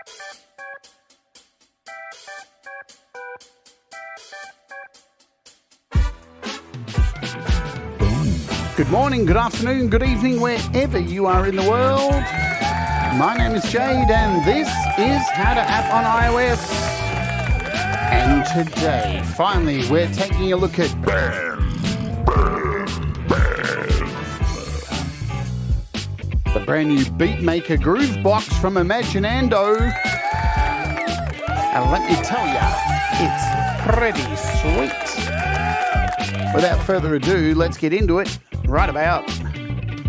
Good morning, good afternoon, good evening, wherever you are in the world. My name is Jade, and this is How to App on iOS. And today, finally, we're taking a look at the brand new Beatmaker Groovebox from Imaginando. And let me tell ya, it's pretty sweet. Without further ado, let's get into it right about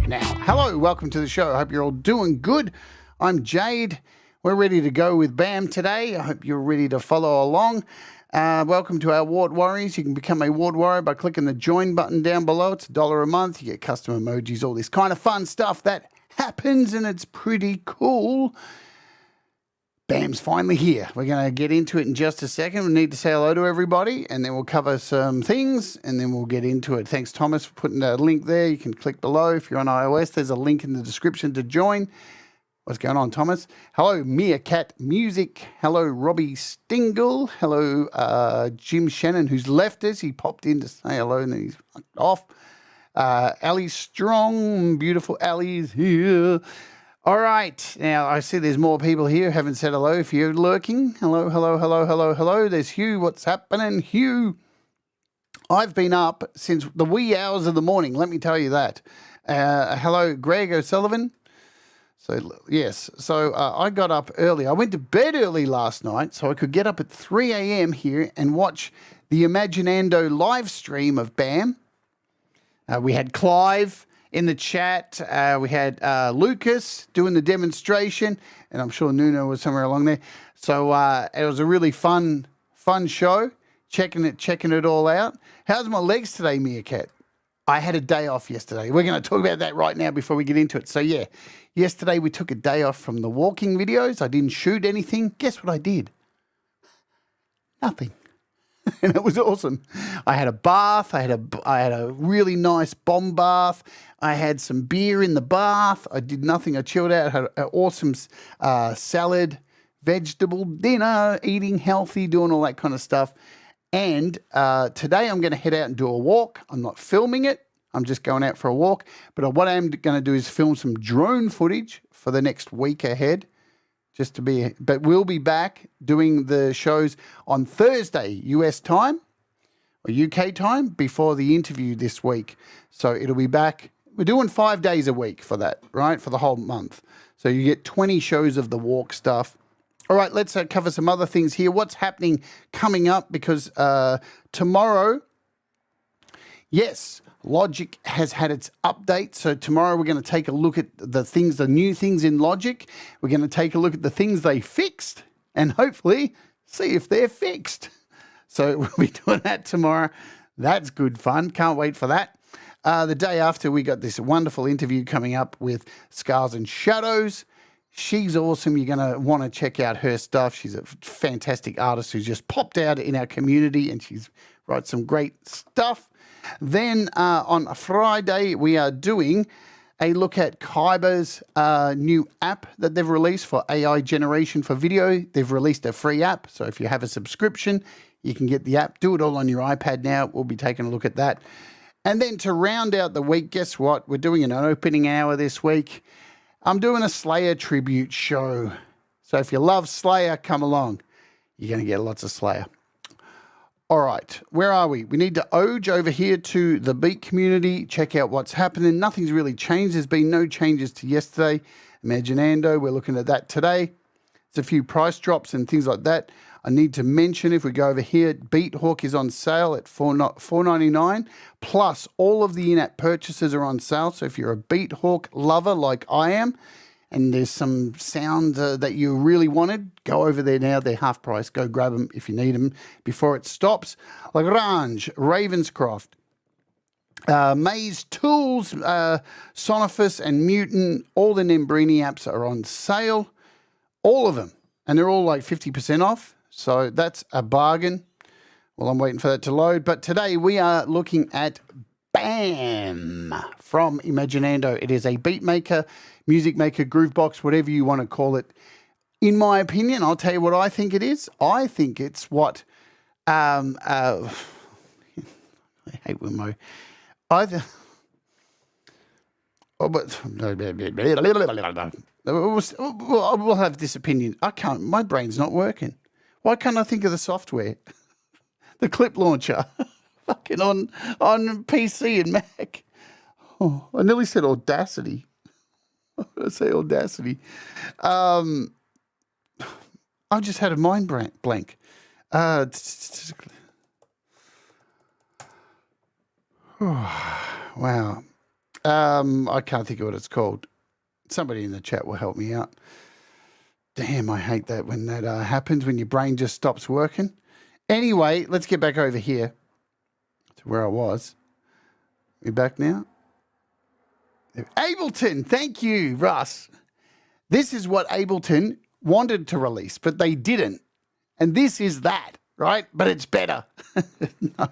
now. Hello, welcome to the show. I hope you're all doing good. I'm Jade. We're ready to go with BAM today. I hope you're ready to follow along. Welcome to our Ward Warriors. You can become a Ward Warrior by clicking the join button down below. It's $1 a month. You get custom emojis, all this kind of fun stuff that happens, and it's pretty cool. BAM's finally here. We're going to get into it in just a second. We need to say hello to everybody, and then we'll cover some things, and then we'll get into it. Thanks, Thomas, for putting that link there. You can click below. If you're on iOS, there's a link in the description to join. What's going on, Thomas? Hello, Meerkat Music. Hello, Robbie Stingle. Hello, Jim Shannon, who's left us. He popped in to say hello, and then he's off. Ali Strong, beautiful Ali is here. All right, now I see there's more people here who haven't said hello. If you're lurking, hello, hello, hello, hello, hello. There's Hugh. What's happening, Hugh? I've been up since the wee hours of the morning, let me tell you that. Hello, Greg O'Sullivan. So, yes, I got up early. I went to bed early last night so I could get up at 3 a.m. here and watch the Imaginando live stream of BAM. We had Clive in the chat. We had Lucas doing the demonstration, and I'm sure Nuno was somewhere along there. So it was a really fun show, checking it all out. How's my legs today, Meerkat? I had a day off yesterday. We're going to talk about that right now before we get into it. So yeah, yesterday we took a day off from the walking videos. I didn't shoot anything. Guess what I did? Nothing. And it was awesome. I had a bath. I had a really nice bomb bath. I had some beer in the bath. I did nothing. I chilled out. Had an awesome salad, vegetable dinner, eating healthy, doing all that kind of stuff. And today I'm going to head out and do a walk. I'm not filming it. I'm just going out for a walk. But what I'm going to do is film some drone footage for the next week ahead. But we'll be back doing the shows on Thursday, US time or UK time before the interview this week. So it'll be back. We're doing 5 days a week for that, right? For the whole month. So you get 20 shows of the walk stuff. All right, let's cover some other things here. What's happening coming up? Because tomorrow, yes, Logic has had its update. So tomorrow we're going to take a look at the new things in Logic. We're going to take a look at the things they fixed and hopefully see if they're fixed. So we'll be doing that tomorrow. That's good fun. Can't wait for that. The day after, we got this wonderful interview coming up with Scars and Shadows. She's awesome. You're going to want to check out her stuff. She's a fantastic artist who's just popped out in our community, and she's writes some great stuff. Then on Friday, we are doing a look at Kyber's new app that they've released for AI generation for video. They've released a free app, so if you have a subscription, you can get the app. Do it all on your iPad now. We'll be taking a look at that. And then to round out the week, guess what? We're doing an opening hour this week. I'm doing a Slayer tribute show. So if you love Slayer, come along. You're going to get lots of Slayer. All right, where are we? We need to ode over here to the Beat community, check out what's happening. Nothing's really changed. There's been no changes to yesterday. Imaginando, we're looking at that today. There's a few price drops and things like that. I need to mention, if we go over here, Beat Hawk is on sale at $4.99. Plus, all of the in-app purchases are on sale. So if you're a Beat Hawk lover like I am, and there's some sound that you really wanted, go over there now. They're half price. Go grab them if you need them before it stops. Lagrange, Ravenscroft, Maze Tools, Sonophus and Mutant, all the Nembrini apps are on sale. All of them. And they're all like 50% off. So that's a bargain. Well, I'm waiting for that to load. But today we are looking at BAM from Imaginando. It is a beat maker, music maker, Groovebox, whatever you want to call it. In my opinion, I'll tell you what I think it is. I think it's what I hate when we'll have this opinion. My brain's not working. Why can't I think of the software? The clip launcher. Fucking on PC and Mac. Oh, I nearly said Audacity. I say Audacity. I just had a mind blank. Wow. I can't think of what it's called. Somebody in the chat will help me out. Damn, I hate that when that happens, when your brain just stops working. Anyway, let's get back over here to where I was. We back now? Ableton, thank you, Russ. This is what Ableton wanted to release, but they didn't. And this is that, right? But it's better. No.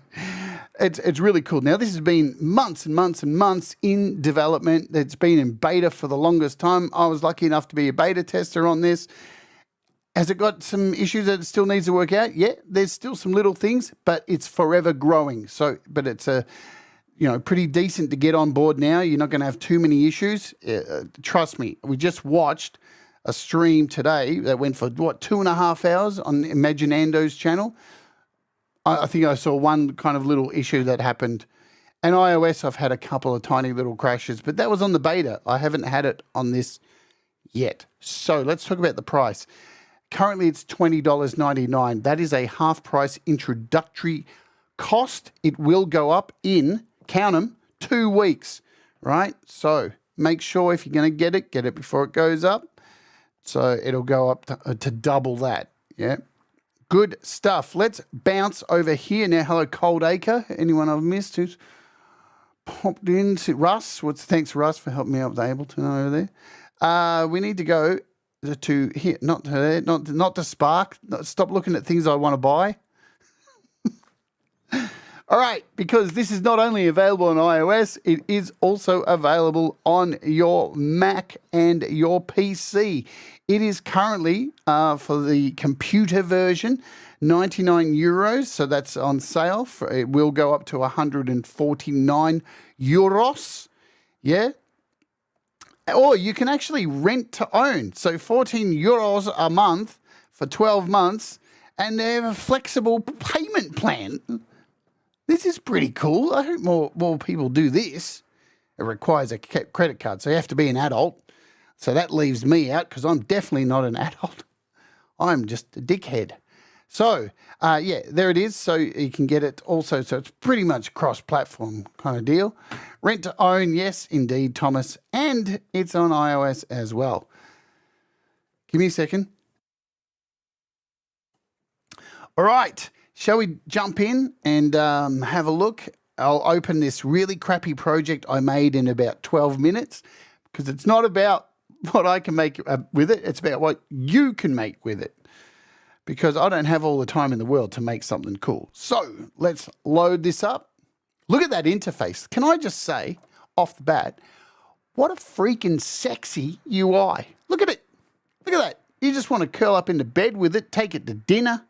It's really cool. Now, this has been months and months and months in development. It's been in beta for the longest time. I was lucky enough to be a beta tester on this. Has it got some issues that it still needs to work out? Yeah, there's still some little things, but it's forever growing. So, but it's pretty decent to get on board now. You're not going to have too many issues. Trust me. We just watched a stream today that went for 2.5 hours on Imaginando's channel. I think I saw one kind of little issue that happened. And iOS, I've had a couple of tiny little crashes, but that was on the beta. I haven't had it on this yet. So let's talk about the price. Currently, it's $20.99. That is a half price introductory cost. It will go up in, count them, 2 weeks, right? So make sure if you're going to get it before it goes up. So it'll go up to double that, yeah? Good stuff. Let's bounce over here now. Hello, Cold Acre. Anyone I've missed who's popped in? Russ. Thanks, Russ, for helping me out with Ableton over there. We need to go to here, not to there, not to Spark. Stop looking at things I want to buy. All right, because this is not only available on iOS, it is also available on your Mac and your PC. It is currently, for the computer version, €99. So that's on sale. It will go up to €149. Yeah. Or you can actually rent to own. So €14 a month for 12 months. And they have a flexible payment plan. This is pretty cool. I hope more people do this. It requires a credit card, so you have to be an adult. So that leaves me out because I'm definitely not an adult. I'm just a dickhead. So, yeah, there it is. So you can get it also. So it's pretty much cross-platform kind of deal. Rent to own, yes, indeed, Thomas. And it's on iOS as well. Give me a second. All right. Shall we jump in and have a look? I'll open this really crappy project I made in about 12 minutes because it's not about what I can make with it. It's about what you can make with it because I don't have all the time in the world to make something cool. So let's load this up. Look at that interface. Can I just say off the bat, what a freaking sexy UI. Look at it. Look at that. You just want to curl up into bed with it, take it to dinner.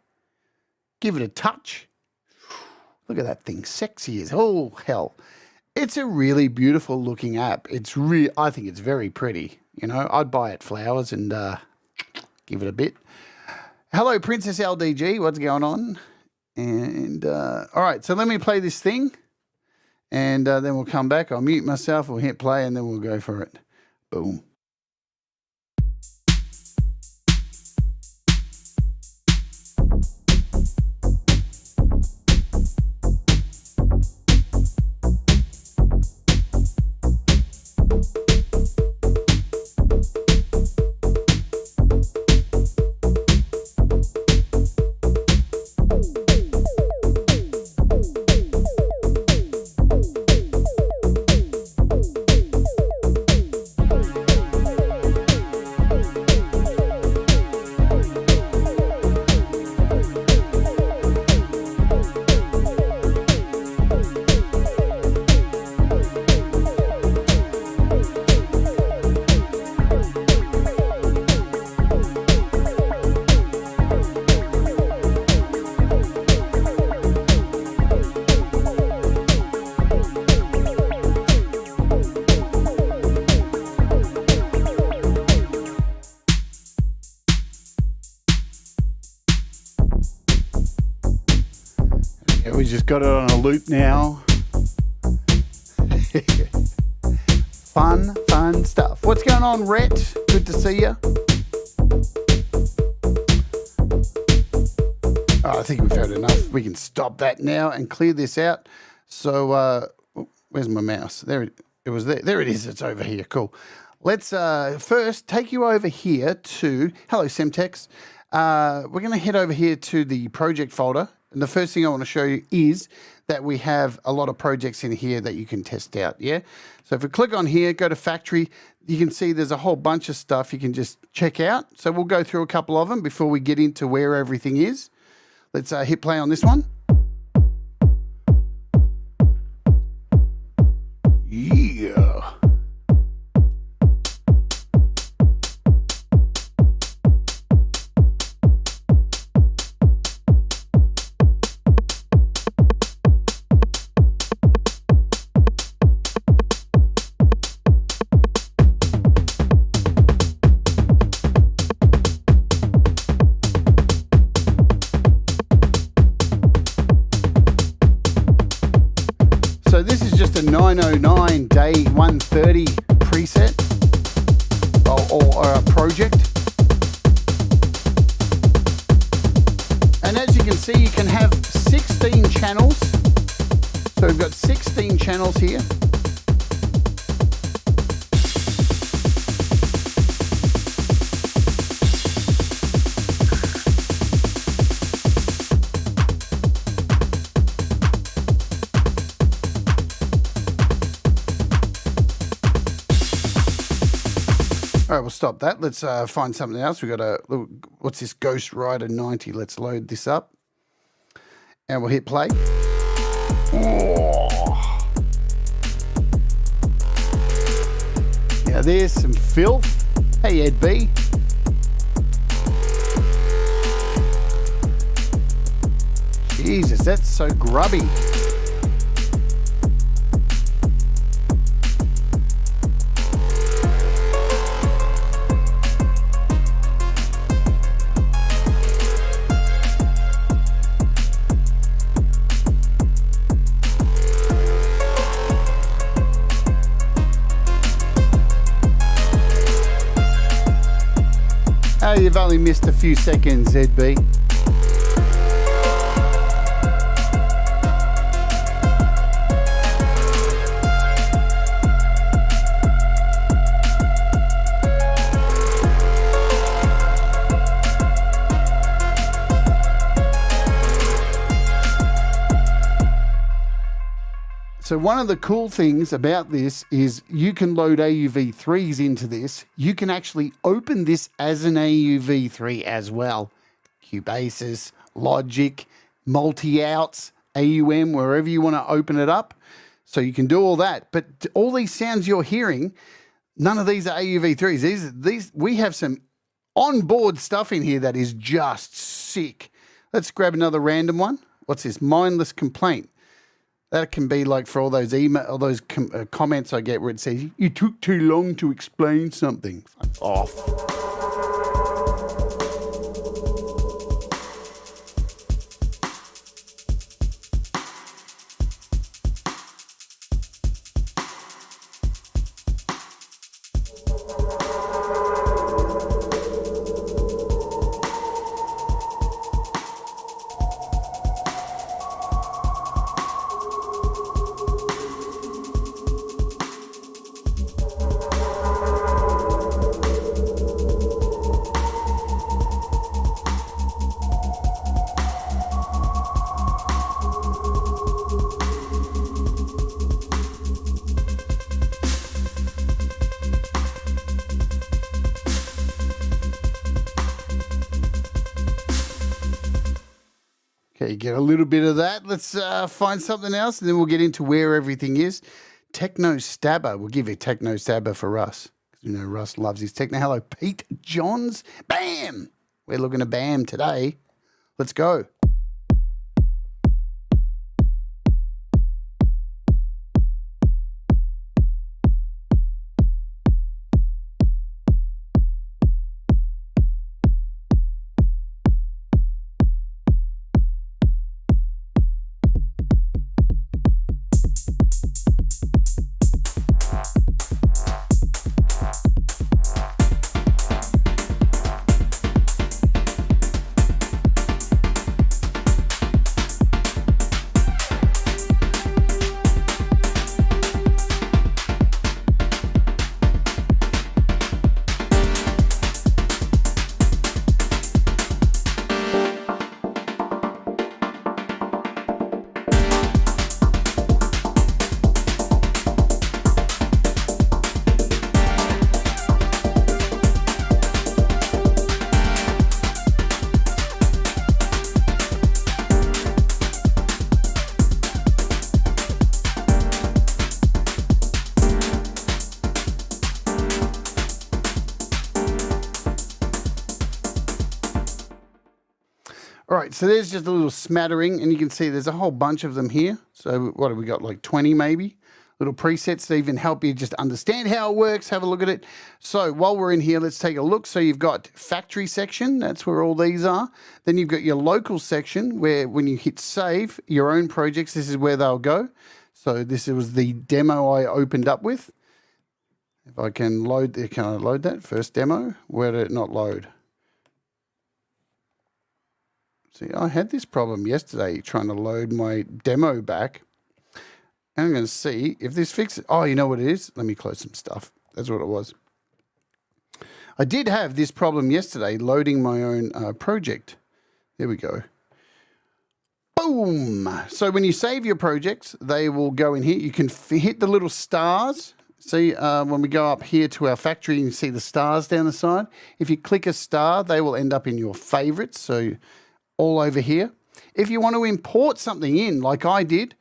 Give it a touch. Look at that thing. Sexy as oh hell. It's a really beautiful looking app. I think it's very pretty. You know, I'd buy it flowers and give it a bit. Hello, Princess LDG. What's going on? And all right, so let me play this thing, and then we'll come back. I'll mute myself. We'll hit play, and then we'll go for it. Boom. We just got it on a loop now. Fun stuff. What's going on, Rhett? Good to see you. Oh, I think we've had enough. We can stop that now and clear this out. So, where's my mouse? There it was there. There it is. It's over here. Cool. Let's first take you over here to, hello, Semtex. We're going to head over here to the project folder. And the first thing I want to show you is that we have a lot of projects in here that you can test out, yeah? So if we click on here, go to factory, you can see there's a whole bunch of stuff you can just check out. So we'll go through a couple of them before we get into where everything is. Let's hit play on this one. Yeah. So this is just a 909 day 130 preset or a project. And as you can see, you can have 16 channels. So we've got 16 channels here. All right, we'll stop that. Let's find something else. We've got a, what's this, Ghost Rider 90. Let's load this up. And we'll hit play. Oh. Now there's some filth. Hey, Ed B. Jesus, that's so grubby. Oh, you've only missed a few seconds, ZB. So one of the cool things about this is you can load AUV3s into this. You can actually open this as an AUV3 as well. Cubases, Logic, multi-outs, AUM, wherever you want to open it up. So you can do all that. But all these sounds you're hearing, none of these are AUV3s. These we have some onboard stuff in here that is just sick. Let's grab another random one. What's this? Mindless Complaint. That can be like for all those email, all those comments I get where it says, you took too long to explain something. Fuck off. Okay, get a little bit of that. Let's find something else, and then we'll get into where everything is. Techno Stabber. We'll give you Techno Stabber for Russ. You know, Russ loves his techno. Hello, Pete Johns. BAM! We're looking at BAM today. Let's go. right, so there's just a little smattering, and you can see there's a whole bunch of them here. So what have we got, like 20 maybe? Little presets to even help you just understand how it works, have a look at it. So while we're in here, let's take a look. So you've got factory section, that's where all these are. Then you've got your local section where when you hit save, your own projects, this is where they'll go. So this was the demo I opened up with. If I can load, can I load that? First demo, where did it not load? See, I had this problem yesterday trying to load my demo back. And I'm going to see if this fixes. Oh, you know what it is? Let me close some stuff. That's what it was. I did have this problem yesterday loading my own project. There we go. Boom. So when you save your projects, they will go in here. You can hit the little stars. See, when we go up here to our factory, you can see the stars down the side. If you click a star, they will end up in your favorites. So all over here. If you want to import something in, like I did,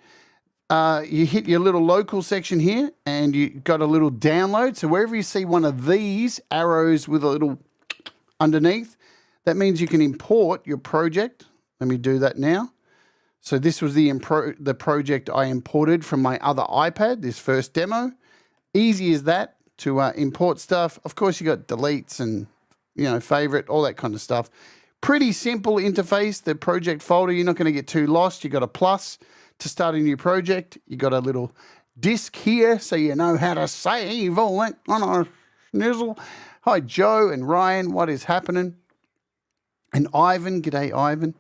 you hit your little local section here and you got a little download. So wherever you see one of these arrows with a little underneath, that means you can import your project. Let me do that now. So this was the project I imported from my other iPad, this first demo. Easy as that to import stuff. Of course, you got deletes and, favorite, all that kind of stuff. Pretty simple interface. The project folder, you're not going to get too lost. You got a plus to start a new project. You got a little disk here so you know how to save all that on a snizzle. Hi, Joe and Ryan. What is happening? And Ivan. G'day, Ivan.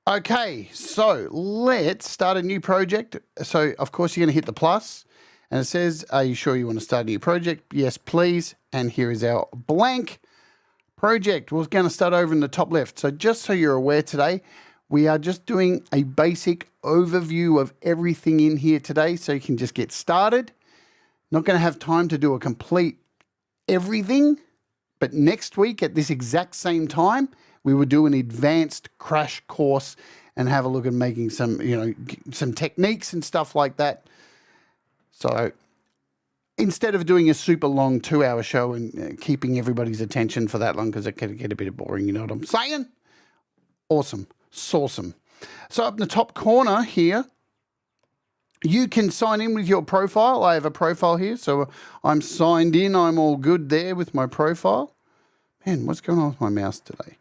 Okay, so let's start a new project. So, of course, you're going to hit the plus. And it says, are you sure you want to start a new project? Yes, please. And here is our blank project. We're going to start over in the top left. So just so you're aware today, we are just doing a basic overview of everything in here today so you can just get started. Not going to have time to do a complete everything, but next week at this exact same time, we will do an advanced crash course and have a look at making some, some techniques and stuff like that. So instead of doing a super long 2-hour show and keeping everybody's attention for that long, because it can get a bit boring, you know what I'm saying? Awesome. Sawsome. So up in the top corner here, you can sign in with your profile. I have a profile here, so I'm signed in. I'm all good there with my profile. Man, what's going on with my mouse today?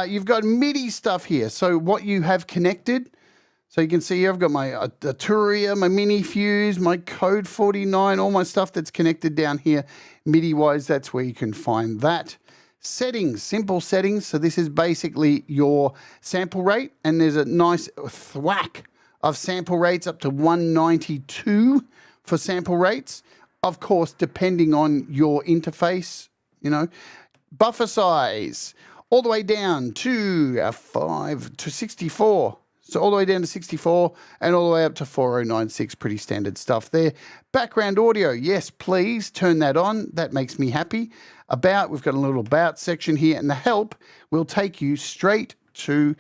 You've got MIDI stuff here. So what you have connected, so you can see here I've got my Arturia, my Mini Fuse, my Code 49, all my stuff that's connected down here. MIDI-wise, that's where you can find that. Settings, simple settings. So this is basically your sample rate, and there's a nice thwack of sample rates up to 192 for sample rates. Of course, depending on your interface, buffer size all the way down to 5 to 64. So all the way down to 64 and all the way up to 4096, pretty standard stuff there. Background audio, yes, please turn that on. That makes me happy. About, we've got a little about section here, and the help will take you straight to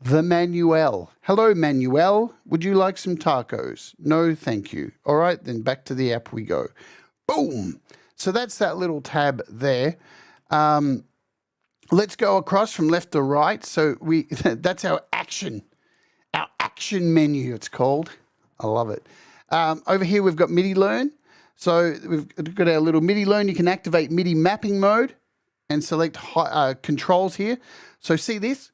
the Manuel. Hello, Manuel. Would you like some tacos? No, thank you. All right, then back to the app we go. Boom. So that's that little tab there. Let's go across from left to right. So that's our action menu, it's called. I love it. Over here, we've got MIDI Learn. So we've got our little MIDI Learn. You can activate MIDI mapping mode and select controls here. So see this?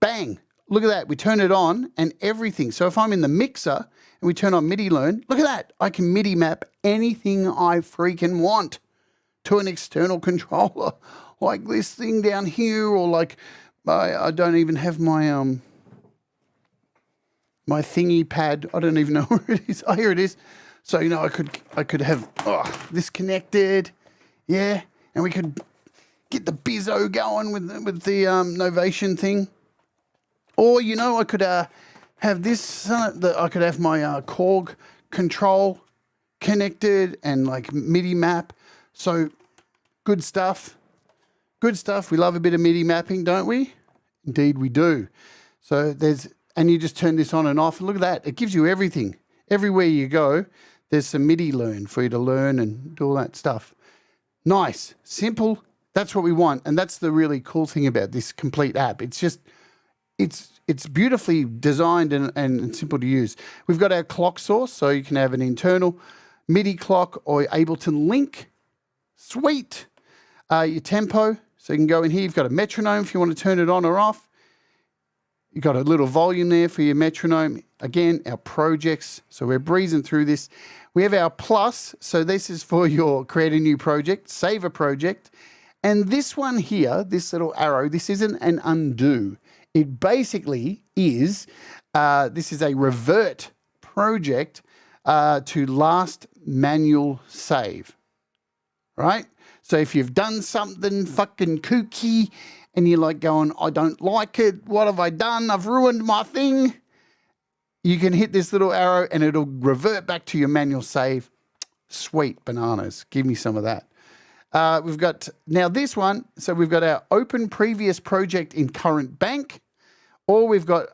Bang. Look at that. We turn it on and everything. So if I'm in the mixer and we turn on MIDI Learn, look at that. I can MIDI map anything I freaking want to an external controller, like this thing down here, or like I don't even have my my thingy pad. I don't even know where it is. Oh, here it is. So, I could have this connected, yeah, and we could get the bizzo going with the Novation thing. Or, I could have this, I could have my Korg control connected and like MIDI map. So, good stuff. Good stuff. We love a bit of MIDI mapping, don't we? Indeed we do. So and you just turn this on and off. And look at that. It gives you everything. Everywhere you go, there's some MIDI learn for you to learn and do all that stuff. Nice. Simple. That's what we want. And that's the really cool thing about this complete app. It's it's beautifully designed and simple to use. We've got our clock source, so you can have an internal MIDI clock or Ableton Link. Sweet. Your tempo, so you can go in here. You've got a metronome if you want to turn it on or off. You've got a little volume there for your metronome. Again, our projects, so we're breezing through this. We have our plus, so this is for your create a new project, save a project. And this one here, this little arrow, this isn't an undo. It basically is, this is a revert project to last manual save, right? So if you've done something fucking kooky and you're like going, I don't like it, what have I done? I've ruined my thing. You can hit this little arrow and it'll revert back to your manual save. Sweet bananas. Give me some of that. We've got now this one. So we've got our open previous project in current bank, or we've got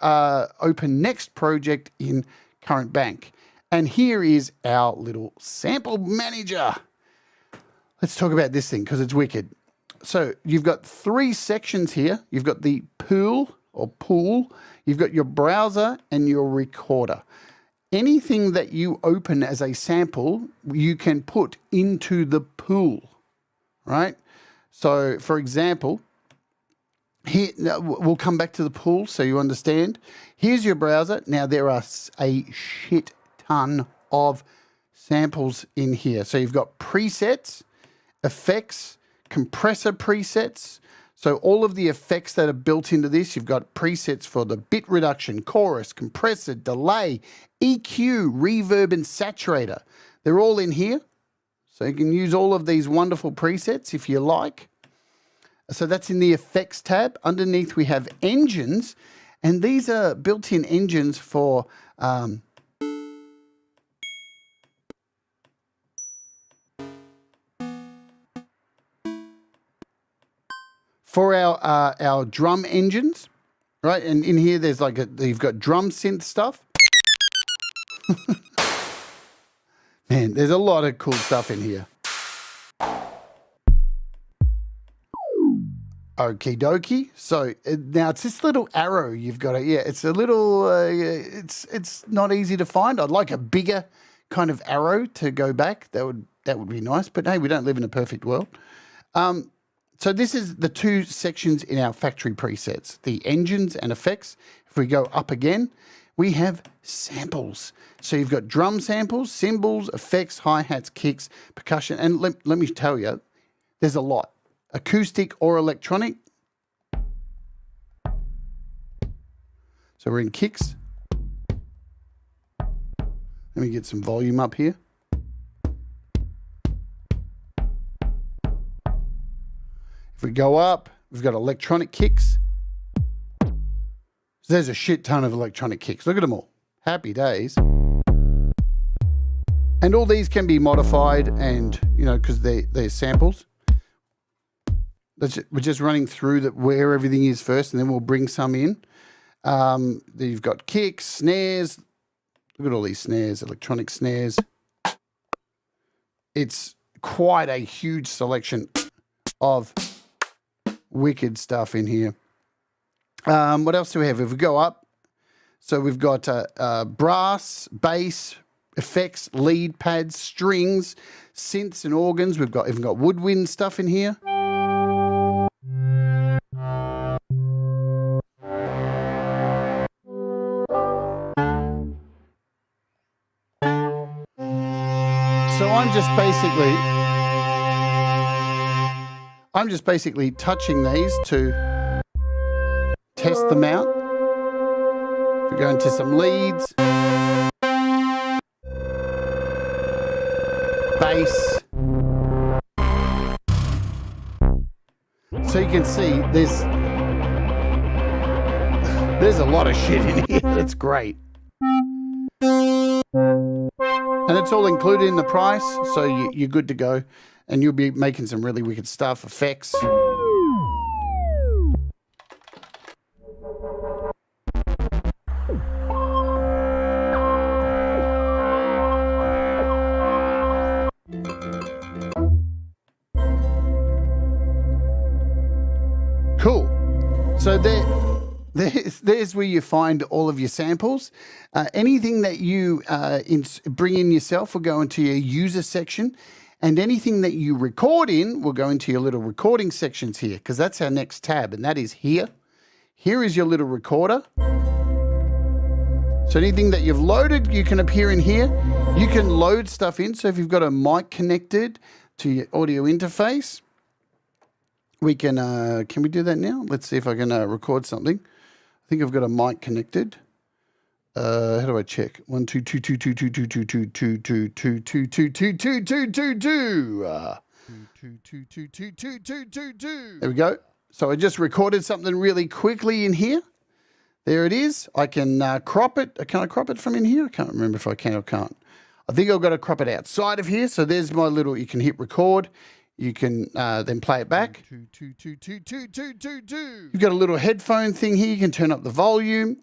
open next project in current bank. And here is our little sample manager. Let's talk about this thing because it's wicked. So you've got 3 sections here. You've got the pool or pool. You've got your browser and your recorder. Anything that you open as a sample, you can put into the pool, right? So for example, here, we'll come back to the pool so you understand. Here's your browser. Now there are a shit ton of samples in here. So you've got presets, effects, compressor presets. So all of the effects that are built into this, you've got presets for the bit reduction, chorus, compressor, delay, EQ, reverb, and saturator. They're all in here. So you can use all of these wonderful presets if you like. So that's in the effects tab. Underneath we have engines, and these are built-in engines for our drum engines, right? And in here there's like you've got drum synth stuff. Man, there's a lot of cool stuff in here. Okie dokie. So now it's this little arrow you've got. Yeah, it's a little, it's not easy to find. I'd like a bigger kind of arrow to go back. That would be nice. But hey, we don't live in a perfect world. So this is the 2 sections in our factory presets, the engines and effects. If we go up again, we have samples. So you've got drum samples, cymbals, effects, hi-hats, kicks, percussion. And let me tell you, there's a lot. Acoustic or electronic. So we're in kicks. Let me get some volume up here. If we go up, we've got electronic kicks. So there's a shit ton of electronic kicks. Look at them all. Happy days. And all these can be modified and, you know, because they're samples. We're just running through where everything is first, and then we'll bring some in. You've got kicks, snares. Look at all these snares, electronic snares. It's quite a huge selection of wicked stuff in here. What else do we have? If we go up, so we've got brass, bass, effects, lead pads, strings, synths and organs. We've even got woodwind stuff in here. So I'm just basically touching these to test them out. If we go into some leads, bass. So you can see there's a lot of shit in here. That's great. And it's all included in the price, so you're good to go. And you'll be making some really wicked stuff, effects. Cool. So there's where you find all of your samples. Anything that you bring in yourself will go into your user section, and anything that you record in will go into your little recording sections here, because that's our next tab, and that is here. Here is your little recorder. So anything that you've loaded, you can appear in here. You can load stuff in. So if you've got a mic connected to your audio interface, we can we do that now? Let's see if I can record something. I think I've got a mic connected. How do I check? 1 2 2 2 2 2 2 2 2 2 2 2 2 2 2 2 2 2 2. There we go. So I just recorded something really quickly in here. There it is. I can crop it. Can I crop it from in here? I can't remember if I can or can't. I think I've got to crop it outside of here. So there's my little, you can hit record. You can then play it back. You've got a little headphone thing here. You can turn up the volume.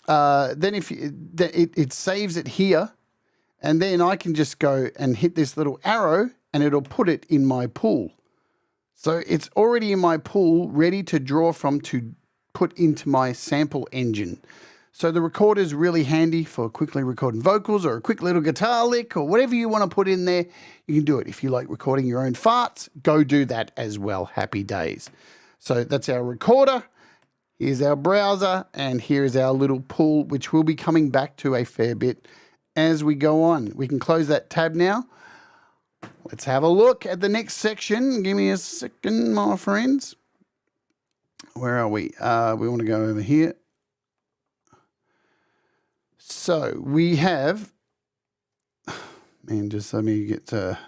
Then if you, it saves it here. And then I can just go and hit this little arrow and it'll put it in my pool. So it's already in my pool, ready to draw from to put into my sample engine. So the recorder is really handy for quickly recording vocals or a quick little guitar lick or whatever you want to put in there. You can do it. If you like recording your own farts, go do that as well. Happy days. So that's our recorder. Here's our browser, and here is our little pool, which we'll be coming back to a fair bit as we go on. We can close that tab now. Let's have a look at the next section. Give me a second, my friends. Where are we? We want to go over here. So we have, man, just let me get to,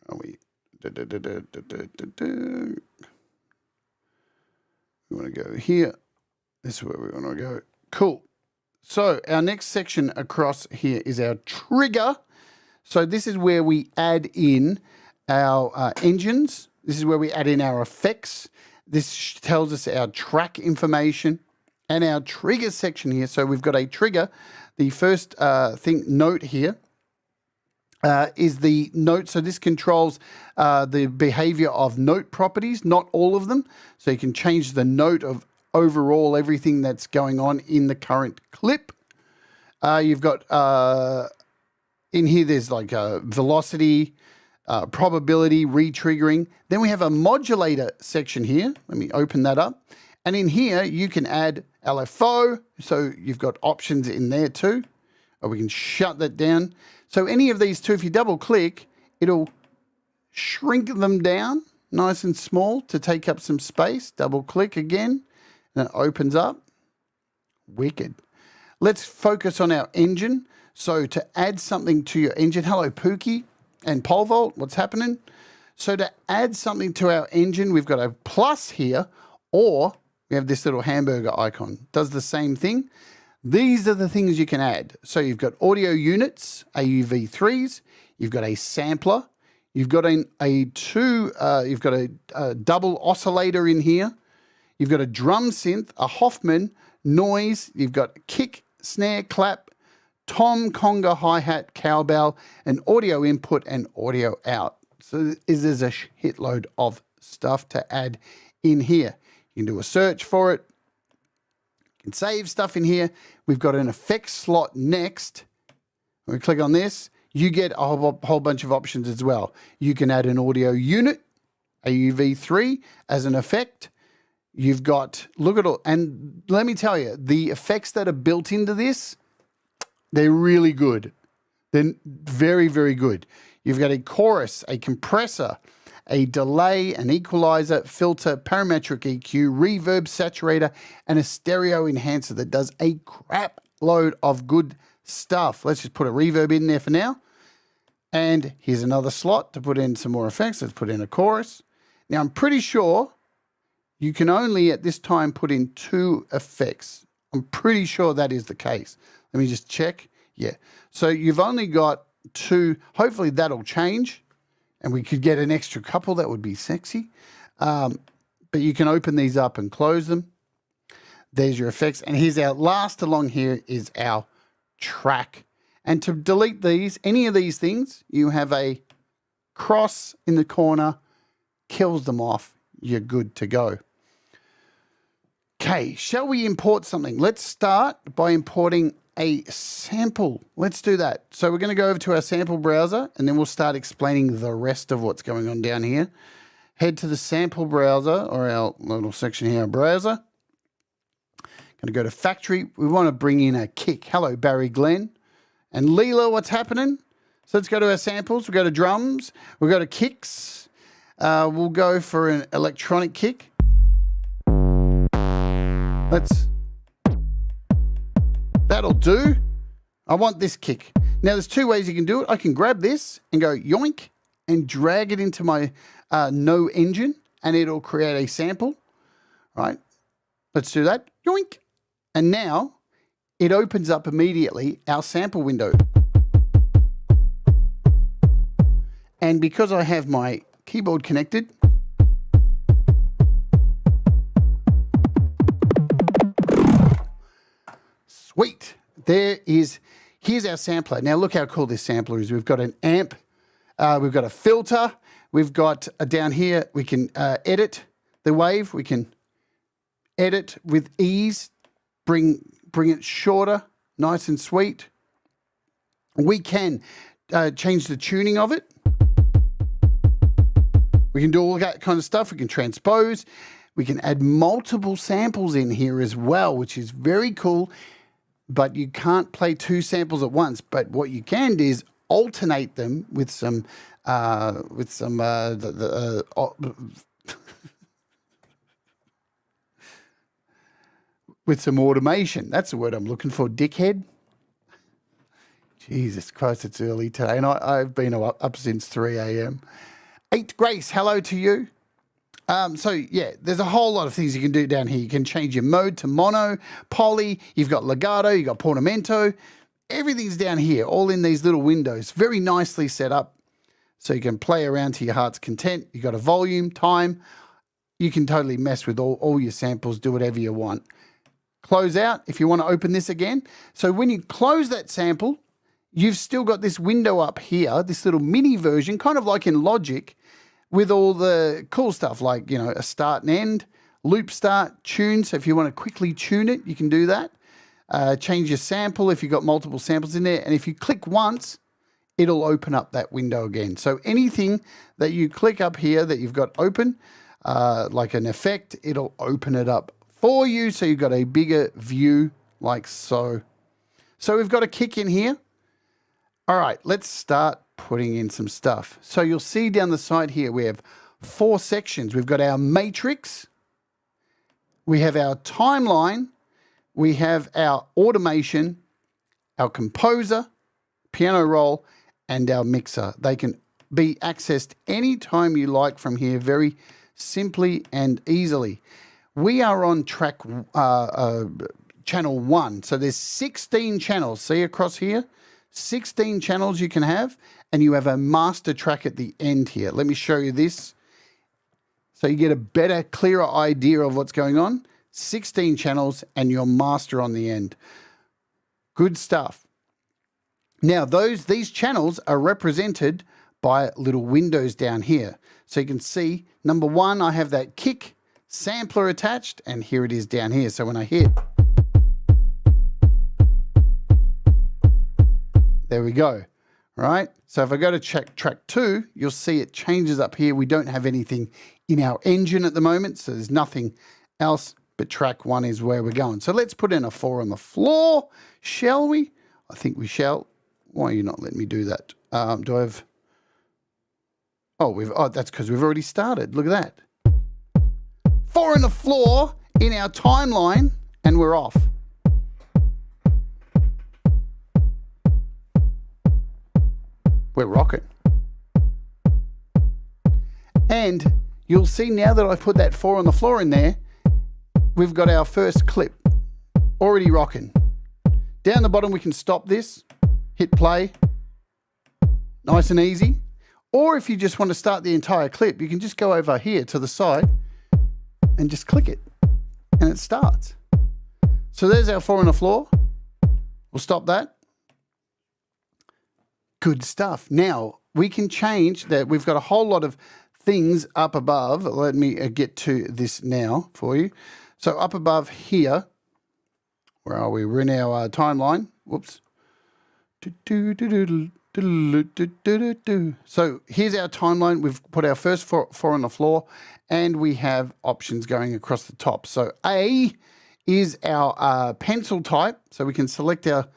are we? We want to go here. This is where we want to go. Cool. So our next section across here is our trigger. So this is where we add in our engines. This is where we add in our effects. This tells us our track information and our trigger section here. So we've got a trigger. The first note here is the note. So this controls the behavior of note properties, not all of them. So you can change the note of overall everything that's going on in the current clip. You've got in here, there's like a velocity, probability, re-triggering. Then we have a modulator section here. Let me open that up. And in here, you can add LFO. So you've got options in there too. Or we can shut that down. So any of these two, if you double click, it'll shrink them down nice and small to take up some space. Double click again, and it opens up. Wicked. Let's focus on our engine. So to add something to your engine, hello Pookie and Pole Vault, what's happening? So to add something to our engine, we've got a plus here, or we have this little hamburger icon. Does the same thing. These are the things you can add. So you've got audio units, AUV3s, you've got a sampler, you've got a double oscillator in here, you've got a drum synth, a Hoffman, noise, you've got kick, snare, clap, tom, conga, hi-hat, cowbell, and audio input and audio out. So there's a shitload of stuff to add in here. You can do a search for it. You can save stuff in here. We've got an effects slot next. When we click on this, you get a whole bunch of options as well. You can add an audio unit, AUV3, as an effect. You've got, look at all, and let me tell you, the effects that are built into this, they're really good. They're very, very good. You've got a chorus, a compressor, a delay, an equalizer, filter, parametric EQ, reverb saturator, and a stereo enhancer that does a crap load of good stuff. Let's just put a reverb in there for now. And here's another slot to put in some more effects. Let's put in a chorus. Now, I'm pretty sure you can only at this time put in 2 effects. I'm pretty sure that is the case. Let me just check. Yeah. So you've only got 2. Hopefully that'll change and we could get an extra couple. That would be sexy. But you can open these up and close them. There's your effects. And here's our last along here is our track. And to delete these, any of these things, you have a cross in the corner, kills them off. You're good to go. Okay, shall we import something? Let's start by importing a sample. Let's do that. So we're going to go over to our sample browser and then we'll start explaining the rest of what's going on down here. Head to the sample browser, or our little section here, browser. Going to go to factory. We want to bring in a kick. Hello, Barry Glenn. And Leela, what's happening? So let's go to our samples. We'll go to drums. We'll go to kicks. We'll go for an electronic kick. That'll do. I want this kick. Now, there's two ways you can do it. I can grab this and go yoink and drag it into my no engine, and it'll create a sample. Right? Let's do that. Yoink. And now it opens up immediately our sample window. And because I have my keyboard connected, sweet. Here's our sampler. Now look how cool this sampler is. We've got an amp, we've got a filter, we've got down here, we can edit the wave, we can edit with ease, bring it shorter, nice and sweet. We can change the tuning of it. We can do all that kind of stuff. We can transpose. We can add multiple samples in here as well, which is very cool. But you can't play two samples at once. But what you can do is alternate them with some with some automation. That's the word I'm looking for, dickhead. Jesus Christ, it's early today, and I've been up since 3 a.m. 8 Grace, hello to you. So, yeah, there's a whole lot of things you can do down here. You can change your mode to mono, poly, you've got legato, you've got portamento. Everything's down here, all in these little windows. Very nicely set up so you can play around to your heart's content. You've got a volume, time. You can totally mess with all your samples, do whatever you want. Close out if you want to open this again. So when you close that sample, you've still got this window up here, this little mini version, kind of like in Logic, with all the cool stuff like, you know, a start and end, loop start, tune. So if you want to quickly tune it, you can do that. Change your sample if you've got multiple samples in there. And if you click once, it'll open up that window again. So anything that you click up here that you've got open, like an effect, it'll open it up for you. So you've got a bigger view like so. So we've got a kick in here. All right, let's start putting in some stuff. So you'll see down the side here, we have 4 sections. We've got our matrix, we have our timeline, we have our automation, our composer, piano roll, and our mixer. They can be accessed anytime you like from here, very simply and easily. We are on track channel 1. So there's 16 channels. See across here? 16 channels you can have, and you have a master track at the end here. Let me show you this so you get a better, clearer idea of what's going on. 16 channels and your master on the end. Good stuff. Now, these channels are represented by little windows down here. So you can see, number 1, I have that kick sampler attached, and here it is down here. So when I hit, there we go, right? So if I go to track 2, you'll see it changes up here. We don't have anything in our engine at the moment, so there's nothing else, but track 1 is where we're going. So let's put in a 4 on the floor, shall we? I think we shall. Why are you not letting me do that? Do I have... Oh, that's because we've already started. Look at that. 4 on the floor in our timeline, and we're off. We're rocking. And you'll see now that I've put that 4 on the floor in there, we've got our first clip already rocking. Down the bottom, we can stop this, hit play, nice and easy. Or if you just want to start the entire clip, you can just go over here to the side and just click it, and it starts. So there's our 4 on the floor. We'll stop that. Good stuff. Now, we can change that. We've got a whole lot of things up above. Let me get to this now for you. So up above here, where are we? We're in our timeline. Whoops. So here's our timeline. We've put our first four on the floor, and we have options going across the top. So A is our pencil type. So we can select our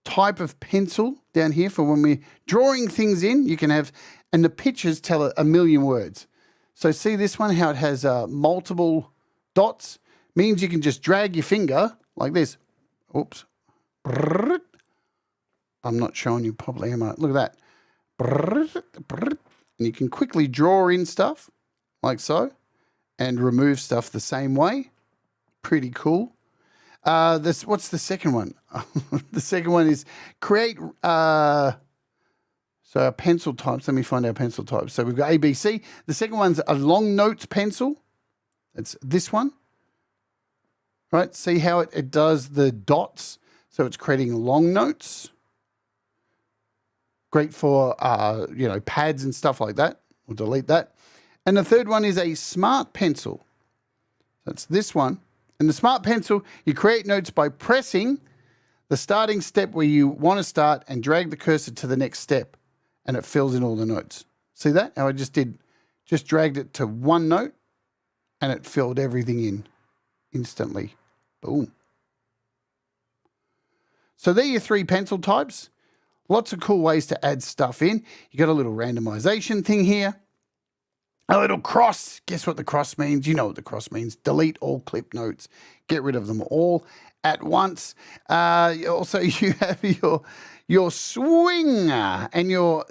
type of pencil down here for when we're drawing things in. You can have, and the pictures tell a million words. So see this one, how it has multiple dots? Means you can just drag your finger like this. Oops. I'm not showing you properly, am I? Look at that. And you can quickly draw in stuff like so and remove stuff the same way. Pretty cool. What's the second one? The second one is create. So our pencil types. Let me find our pencil types. So we've got A, B, C. The second one's a long notes pencil. It's this one. Right? See how it does the dots? So it's creating long notes. Great for pads and stuff like that. We'll delete that. And the third one is a smart pencil. That's this one. And the smart pencil, you create notes by pressing the starting step where you want to start and drag the cursor to the next step, and it fills in all the notes. See that? How I just dragged it to one note and it filled everything in instantly. Boom. So there are your three pencil types. Lots of cool ways to add stuff in. You got a little randomization thing here. A little cross. Guess what the cross means? You know what the cross means. Delete all clip notes. Get rid of them all at once. Also, you have your swinger and your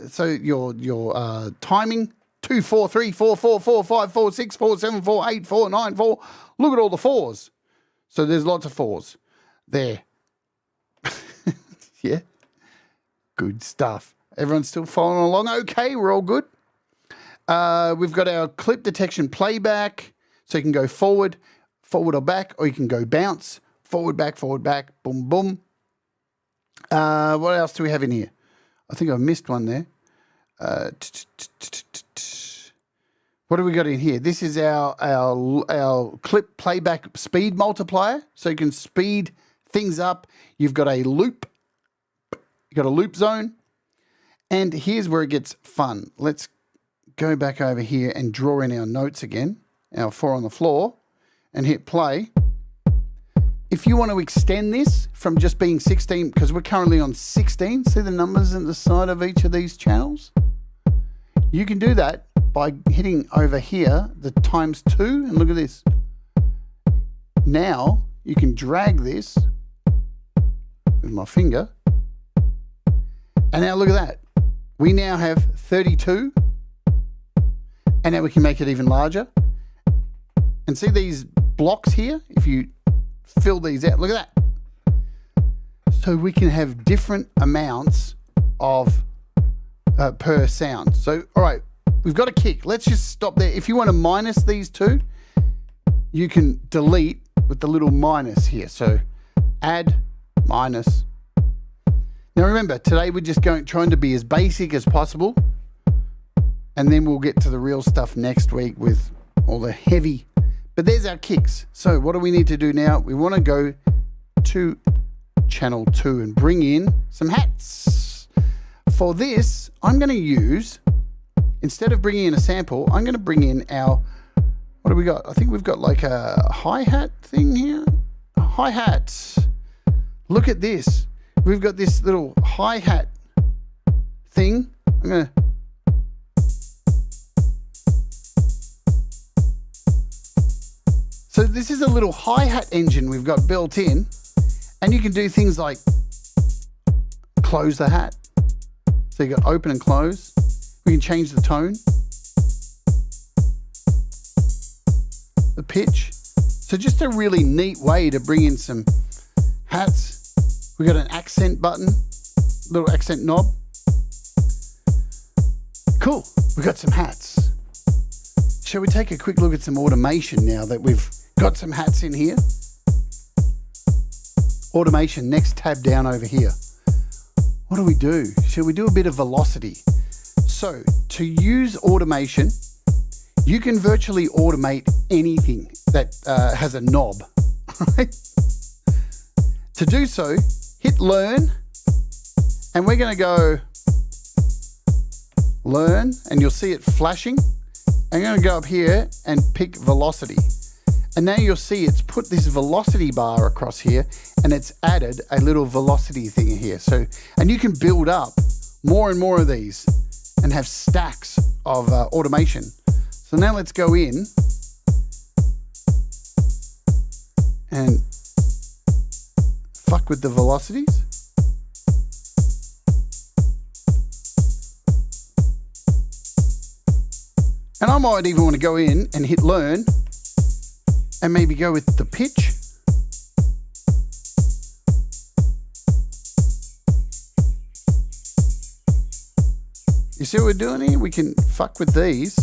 timing. 2, 4, 3, 4, 4, 4, 5, 4, 6, 4, 7, 4, 8, 4, 9, 4. Look at all the fours. So there's lots of fours there. Yeah. Good stuff. Everyone's still following along okay? We're all good? We've got our clip detection playback. So you can go forward or back, or you can go bounce, forward, back, boom, boom. What else do we have in here? I think I've missed one there. What do we got in here? This is our clip playback speed multiplier. So you can speed things up. You've got a loop. You've got a loop zone. And here's where it gets fun. Let's go back over here and draw in our notes again, our 4 on the floor, and hit play. If you want to extend this from just being 16, because we're currently on 16, see the numbers at the side of each of these channels? You can do that by hitting over here, the ×2, and look at this. Now you can drag this with my finger, and now look at that. We now have 32, and now we can make it even larger. And see these blocks here? If you fill these out, look at that. So we can have different amounts of per sound. So, all right, we've got a kick. Let's just stop there. If you want to minus these two, you can delete with the little minus here. So add, minus. Now remember, today we're just trying to be as basic as possible, and then we'll get to the real stuff next week with all the heavy. But there's our kicks. So what do we need to do now? We want to go to channel 2 and bring in some hats. For this, I'm going to use, instead of bringing in a sample, I'm going to bring in our, what do we got? I think we've got like a hi-hat thing here. A hi-hat. Look at this. We've got this little hi-hat thing. I'm going to So this is a little hi-hat engine we've got built in, and you can do things like close the hat. So you got open and close. We can change the tone, the pitch. So just a really neat way to bring in some hats. We got an accent button, little accent knob. Cool, we got some hats. Shall we take a quick look at some automation now that we've got some hats in here? Automation, next tab down over here. What do we do? Shall we do a bit of velocity? So to use automation, you can virtually automate anything that has a knob. Right? To do so, hit learn, and we're going to go learn, and you'll see it flashing. I'm going to go up here and pick velocity. And now you'll see it's put this velocity bar across here, and it's added a little velocity thing here. So, and you can build up more and more of these and have stacks of automation. So now let's go in and fuck with the velocities. And I might even want to go in and hit learn and maybe go with the pitch. You see what we're doing here? We can fuck with these.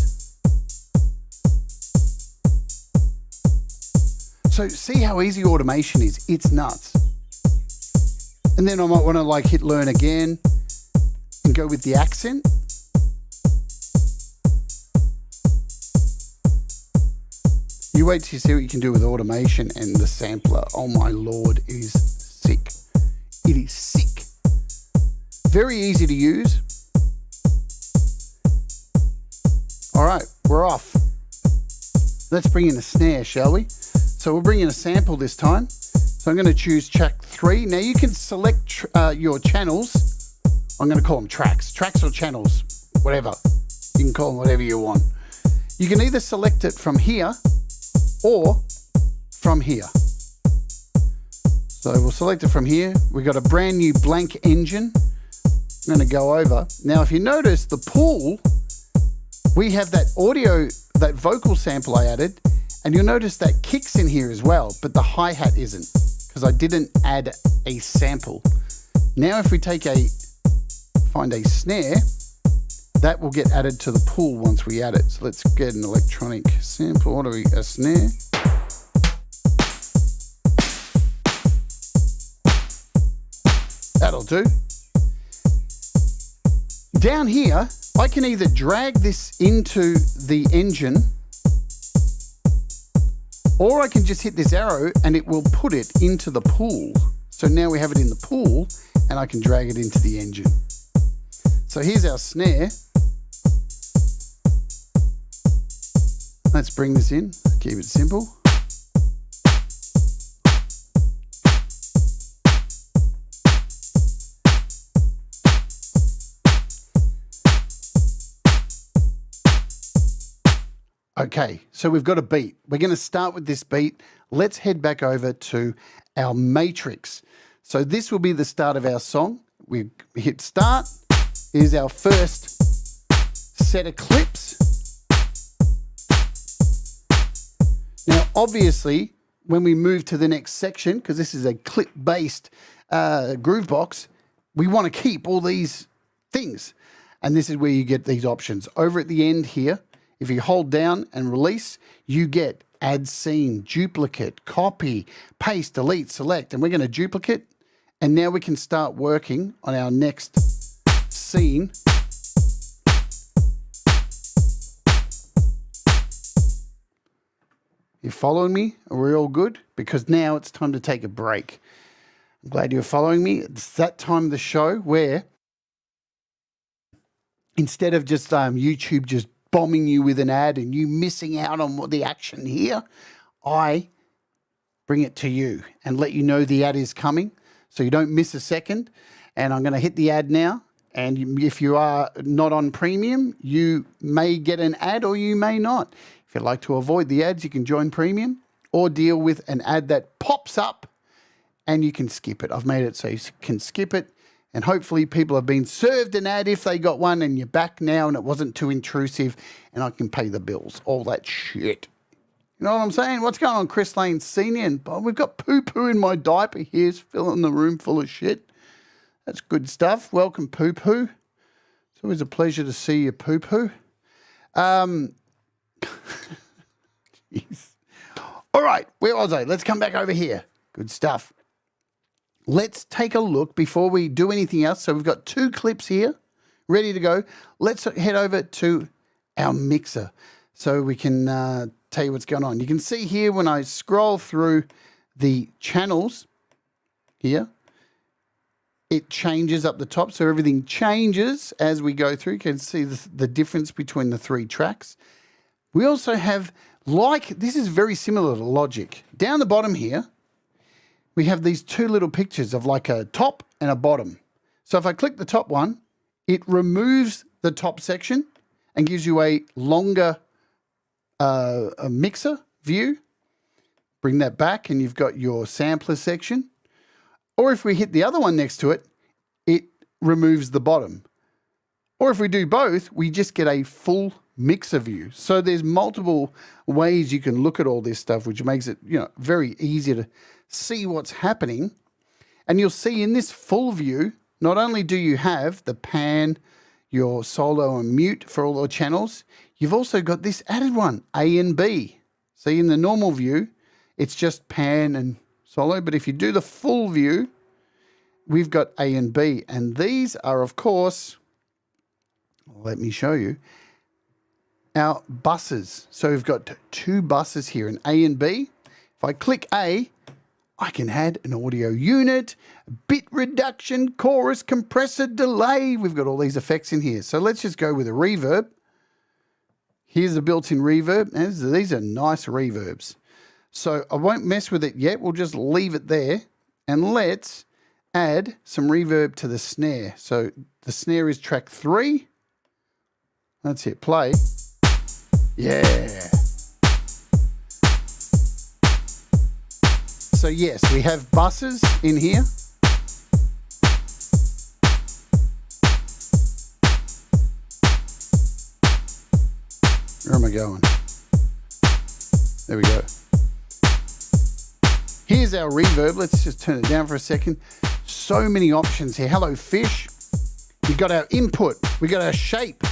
So see how easy automation is. It's nuts. And then I might want to like hit learn again and go with the accent. You wait till you see what you can do with automation and the sampler. Oh my Lord, it is sick. It is sick. Very easy to use. All right, we're off. Let's bring in a snare, shall we? So we'll bring in a sample this time. So I'm going to choose track 3. Now you can select your channels. I'm going to call them tracks. Tracks or channels, whatever. You can call them whatever you want. You can either select it from here or from here. So we'll select it from here. We've got a brand new blank engine. I'm going to go over. Now if you notice the pool, we have that audio, that vocal sample I added, and you'll notice that kicks in here as well, but the hi-hat isn't because I didn't add a sample. Now if we find a snare, that will get added to the pool once we add it. So let's get an electronic sample. A snare. That'll do. Down here, I can either drag this into the engine, or I can just hit this arrow and it will put it into the pool. So now we have it in the pool and I can drag it into the engine. So here's our snare. Let's bring this in, keep it simple. Okay, so we've got a beat. We're going to start with this beat. Let's head back over to our matrix. So this will be the start of our song. We hit start. Here's our first set of clips. Now, obviously, when we move to the next section, because this is a clip-based Groovebox, we want to keep all these things. And this is where you get these options. Over at the end here, if you hold down and release, you get add scene, duplicate, copy, paste, delete, select. And we're going to duplicate. And now we can start working on our next scene. You following me? Are we all good? Because now it's time to take a break. I'm glad you're following me. It's that time of the show where instead of just YouTube just bombing you with an ad and you missing out on what the action here, I bring it to you and let you know the ad is coming so you don't miss a second. And I'm going to hit the ad now. And if you are not on premium, you may get an ad or you may not. If you'd like to avoid the ads, you can join premium or deal with an ad that pops up and you can skip it. I've made it so you can skip it. And hopefully people have been served an ad if they got one and you're back now and it wasn't too intrusive and I can pay the bills. All that shit. You know what I'm saying? What's going on, Chris Lane Senior? And we've got poo-poo in my diaper here. It's filling the room full of shit. That's good stuff. Welcome, poo-poo. It's always a pleasure to see you, poo-poo. Jeez. All right, where was I? Let's come back over here. Good stuff. Let's take a look before we do anything else. So we've got 2 clips here ready to go. Let's head over to our mixer so we can tell you what's going on. You can see here when I scroll through the channels here, it changes up the top. So everything changes as we go through. You can see the difference between the 3 tracks. We also have, this is very similar to Logic. Down the bottom here, we have these 2 little pictures of like a top and a bottom. So if I click the top one, it removes the top section and gives you a longer a mixer view. Bring that back and you've got your sampler section. Or if we hit the other one next to it, it removes the bottom. Or if we do both, we just get a full mixer view. So there's multiple ways you can look at all this stuff, which makes it, very easy to see what's happening. And you'll see in this full view, not only do you have the pan, your solo and mute for all the channels, you've also got this added one, A and B. See, in the normal view, it's just pan and solo. But if you do the full view, we've got A and B. And these are, of course, let me show you, our buses. So we've got 2 buses here, an A and B. If I click A, I can add an audio unit, bit reduction, chorus, compressor, delay. We've got all these effects in here. So let's just go with a reverb. Here's the built-in reverb. And these are nice reverbs. So I won't mess with it yet. We'll just leave it there. And let's add some reverb to the snare. So the snare is track 3. Let's hit play. Yeah. So yes, we have buses in here. Where am I going? There we go. Here's our reverb. Let's just turn it down for a second. So many options here. Hello, fish. We've got our input. We got our shape.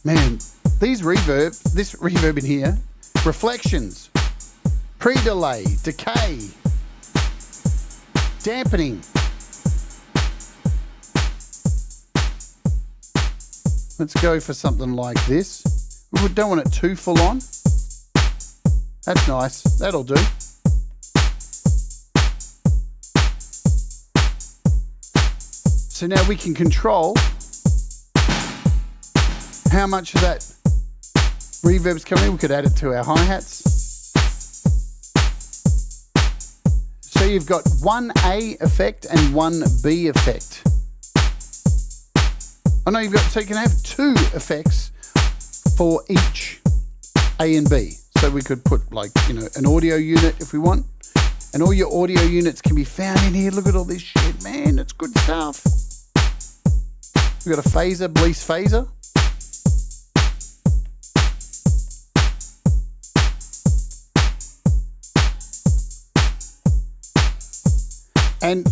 Man, this reverb in here, reflections, pre-delay, decay, dampening. Let's go for something like this. We don't want it too full on. That's nice. That'll do. So now we can control how much of that reverb's coming in. We could add it to our hi-hats. So you've got one A effect and one B effect. I know so you can have 2 effects for each A and B. So we could put an audio unit if we want. And all your audio units can be found in here. Look at all this shit, man. It's good stuff. We've got a phaser, Blease phaser. And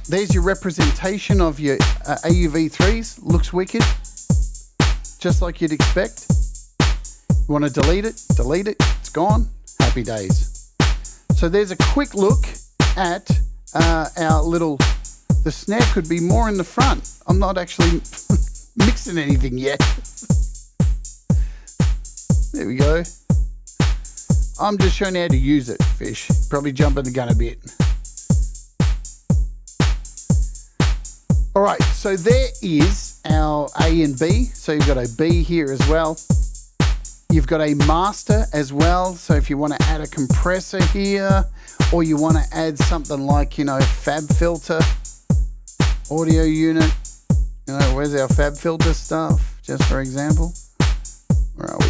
there's your representation of your AUV3s. Looks wicked. Just like you'd expect. You want to delete it? Delete it. It's gone. Happy days. So there's a quick look at our little... The snare could be more in the front. I'm not actually mixing anything yet. There we go. I'm just showing you how to use it, fish. Probably jumping the gun a bit. All right, so there is our A and B. So you've got a B here as well. You've got a master as well. So if you want to add a compressor here, or you want to add something like, fab filter, audio unit. Where's our fab filter stuff? Just for example. Where are we?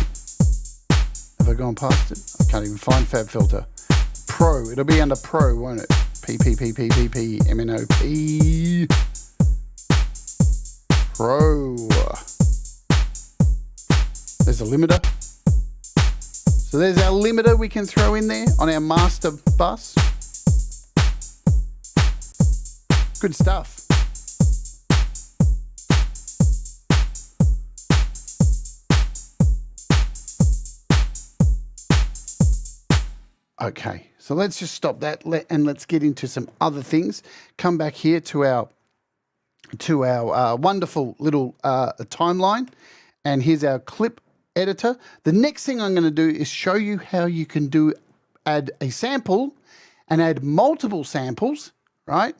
Have I gone past it? I can't even find fab filter. Pro. It'll be under Pro, won't it? P, M-N-O-P. Pro. There's a limiter. So there's our limiter we can throw in there on our master bus. Good stuff. Okay, so let's just stop that and let's get into some other things. Come back here to our wonderful little timeline, and here's our clip editor. The next thing I'm going to do is show you how you can do add a sample and add multiple samples, right?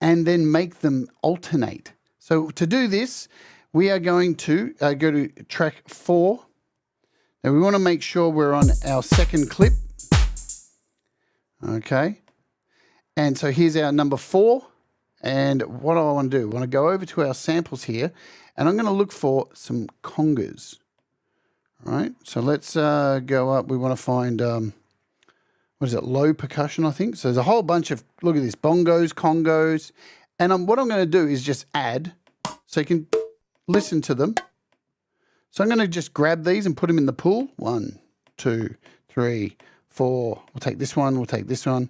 And then make them alternate. So to do this, we are going to go to track 4. Now we want to make sure we're on our second clip. Okay. And so here's our number 4. And what do I want to do? I want to go over to our samples here, and I'm going to look for some congas. All right. So let's go up. We want to find, what is it? Low percussion, I think. So there's a whole bunch of, look at this, bongos, congos. And what I'm going to do is just add, so you can listen to them. So I'm going to just grab these and put them in the pool. 1, 2, 3, 4. We'll take this one. We'll take this one.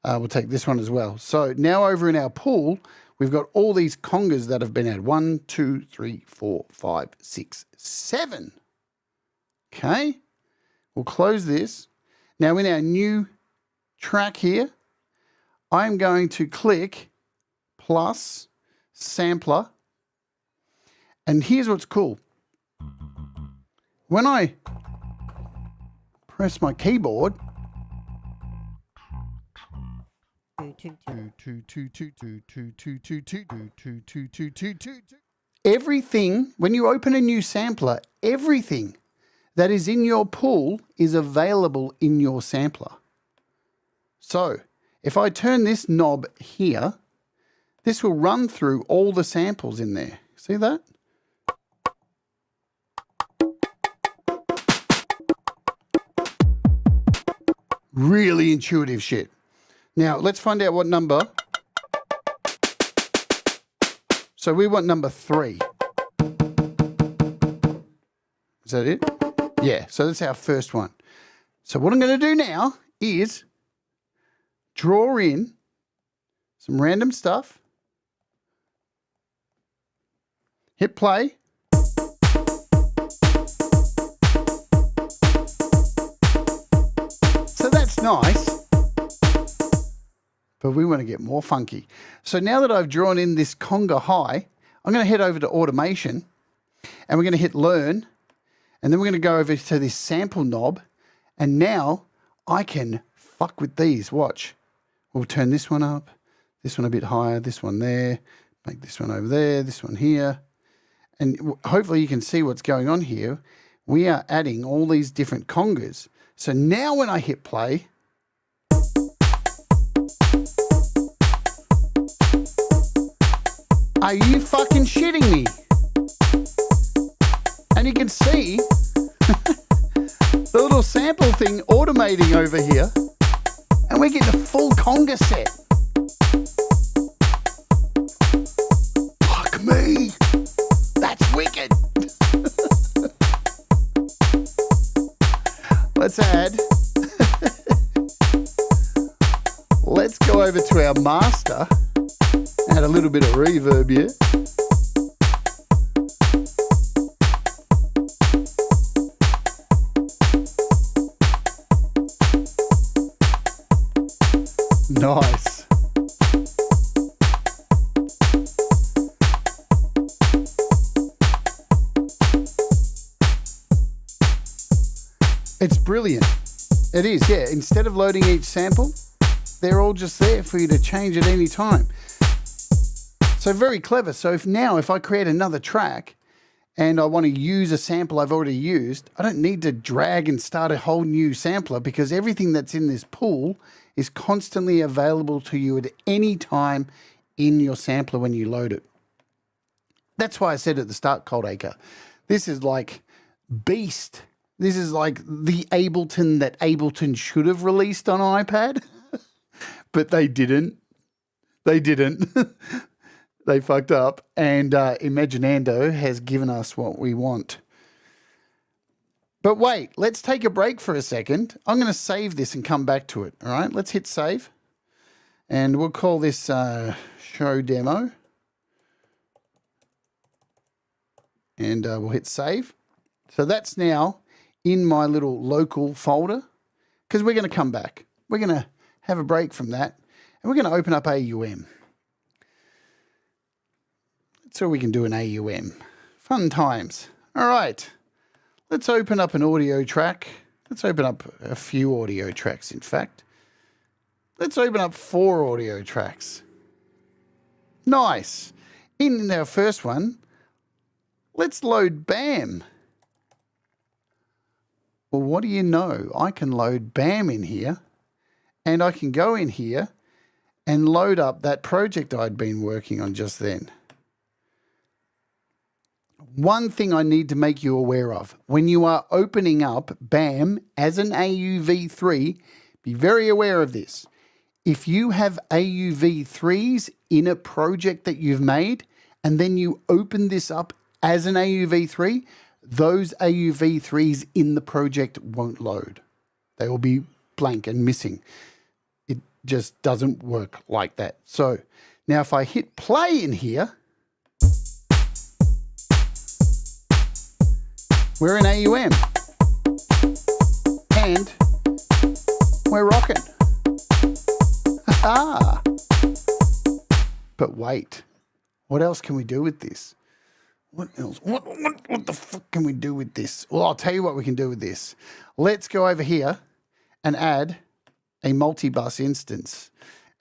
We'll take this one as well. So now over in our pool, we've got all these congas that have been added. 1, 2, 3, 4, 5, 6, 7. Okay. We'll close this. Now in our new track here, I'm going to click plus sampler. And here's what's cool. When I press my keyboard, everything, when you open a new sampler, everything that is in your pool is available in your sampler. So if I turn this knob here, this will run through all the samples in there. See that? Really intuitive shit. Now, let's find out what number. So we want number 3. Is that it? Yeah, so that's our first one. So what I'm going to do now is draw in some random stuff. Hit play. So that's nice. But we want to get more funky. So now that I've drawn in this conga high, I'm going to head over to automation and we're going to hit learn. And then we're going to go over to this sample knob. And now I can fuck with these. Watch. We'll turn this one up, this one a bit higher, this one there, make this one over there, this one here. And hopefully you can see what's going on here. We are adding all these different congas. So now when I hit play, are you fucking shitting me? And you can see the little sample thing automating over here. And we're getting a full conga set. Fuck me. That's wicked. Let's add. Let's go over to our master. Add a little bit of reverb here. Nice. It's brilliant. It is, yeah. Instead of loading each sample, they're all just there for you to change at any time. So very clever. So if I create another track and I want to use a sample I've already used, I don't need to drag and start a whole new sampler because everything that's in this pool is constantly available to you at any time in your sampler when you load it. That's why I said at the start, Cold Acre, this is like beast. This is like the Ableton that Ableton should have released on iPad, but they didn't. They didn't. They fucked up. And Imaginando has given us what we want. But wait, let's take a break for a second. I'm going to save this and come back to it. All right, let's hit save. And we'll call this show demo. And we'll hit save. So that's now in my little local folder because we're going to come back. We're going to have a break from that. And we're going to open up AUM. So we can do an AUM. Fun times. All right. Let's open up an audio track. Let's open up a few audio tracks, in fact. Let's open up 4 audio tracks. Nice. In our first one, let's load BAM. Well, what do you know? I can load BAM in here, and I can go in here and load up that project I'd been working on just then. One thing I need to make you aware of, when you are opening up BAM as an AUV3, be very aware of this. If you have AUV3s in a project that you've made, and then you open this up as an AUV3, those AUV3s in the project won't load. They will be blank and missing. It just doesn't work like that. So now if I hit play in here, we're in AUM and we're rocking. Ah, but wait, what else can we do with this? What else? What the fuck can we do with this? Well, I'll tell you what we can do with this. Let's go over here and add a multi-bus instance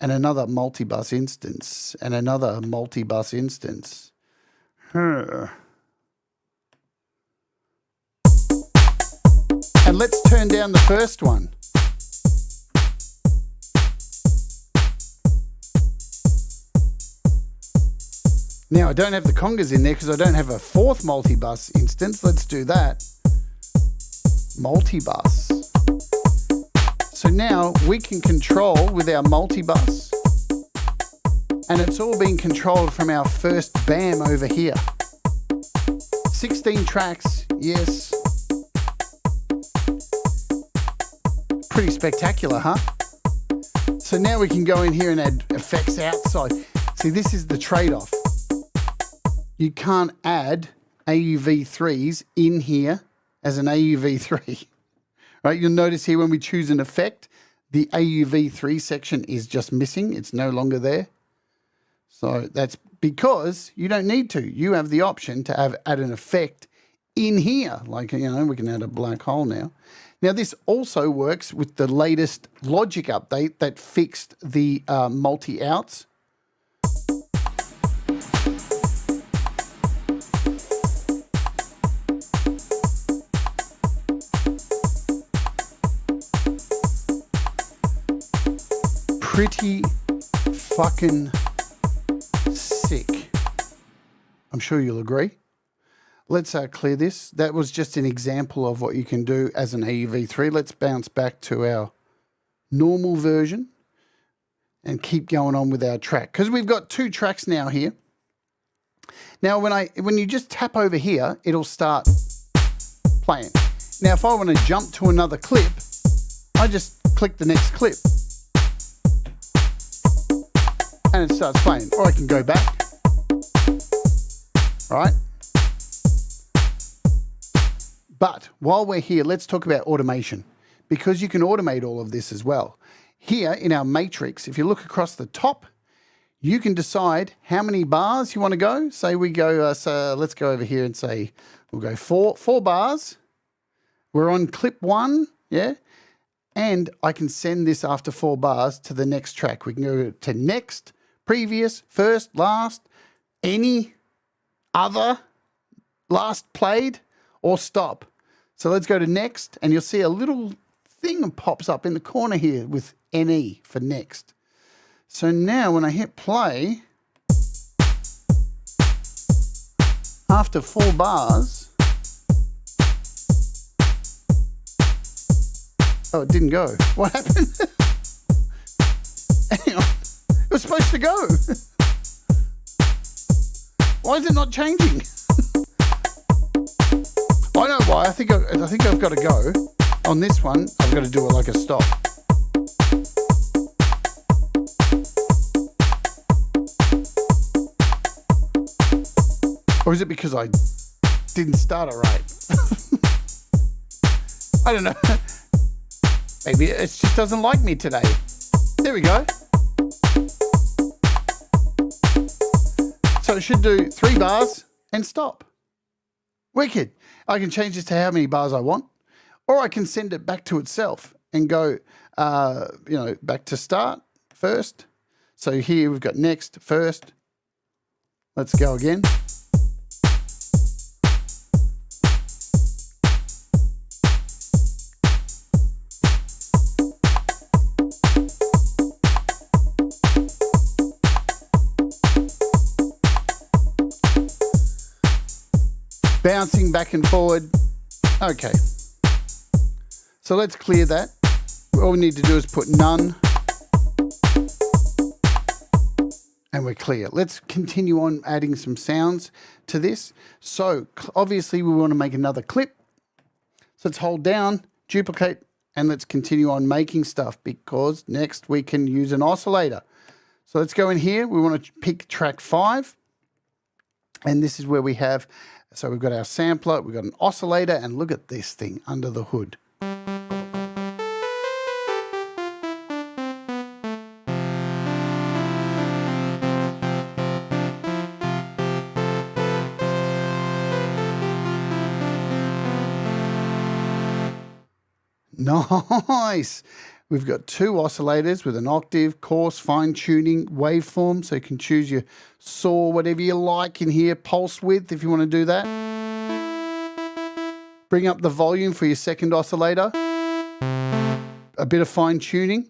and another multi-bus instance and another multi-bus instance. And let's turn down the first one. Now, I don't have the congas in there because I don't have a 4th multi-bus instance. Let's do that. Multi-bus. So now we can control with our multi-bus, and it's all being controlled from our first BAM over here. 16 tracks, yes. Pretty spectacular, huh? So now we can go in here and add effects outside. See, this is the trade-off. You can't add AUV3s in here as an AUV3, right? You'll notice here when we choose an effect, the AUV3 section is just missing. It's no longer there. So that's because you don't need to. You have the option to add an effect in here. Like, you know, we can add a black hole now. Now, this also works with the latest Logic update that fixed the multi-outs. Pretty fucking sick. I'm sure you'll agree. Let's clear this. That was just an example of what you can do as an AUV3. Let's bounce back to our normal version and keep going on with our track, because we've got 2 tracks now here. Now, when you just tap over here, it'll start playing. Now, if I want to jump to another clip, I just click the next clip. And it starts playing. Or I can go back. Right? But while we're here, let's talk about automation, because you can automate all of this as well. Here in our matrix, if you look across the top, you can decide how many bars you want to go. Say we go, so let's go over here and say we'll go four bars. We're on clip 1, yeah? And I can send this after 4 bars to the next track. We can go to next, previous, first, last, any other, last played, or stop. So let's go to next, and you'll see a little thing pops up in the corner here with NE for next. So now when I hit play, after 4 bars, oh, it didn't go. What happened? Hang on. It was supposed to go. Why is it not changing? I know why. I think I've got to go. On this one, I've got to do it like a stop. Or is it because I didn't start it right? I don't know. Maybe it just doesn't like me today. There we go. So it should do 3 bars and stop. Wicked. I can change this to how many bars I want. Or I can send it back to itself and go, back to start first. So here we've got next, first. Let's go again. Bouncing back and forward. Okay. So let's clear that. All we need to do is put none. And we're clear. Let's continue on adding some sounds to this. So obviously we want to make another clip. So let's hold down, duplicate, and let's continue on making stuff because next we can use an oscillator. So let's go in here. We want to pick track 5. And this is where we have, so we've got our sampler, we've got an oscillator, and look at this thing under the hood. Nice. We've got 2 oscillators with an octave, coarse, fine-tuning, waveform, so you can choose your saw, whatever you like in here, pulse width if you want to do that. Bring up the volume for your second oscillator. A bit of fine-tuning.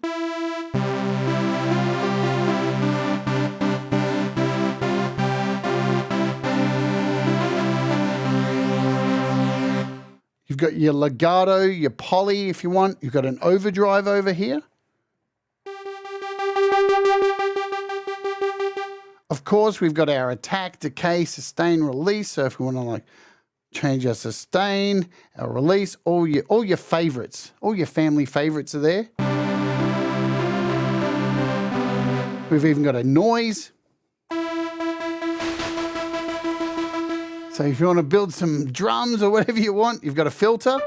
You've got your legato, your poly if you want. You've got an overdrive over here. Of course, we've got our attack, decay, sustain, release. So if we want to like change our sustain, our release, all your favorites, all your family favorites are there. We've even got a noise. So if you want to build some drums or whatever you want, you've got a filter.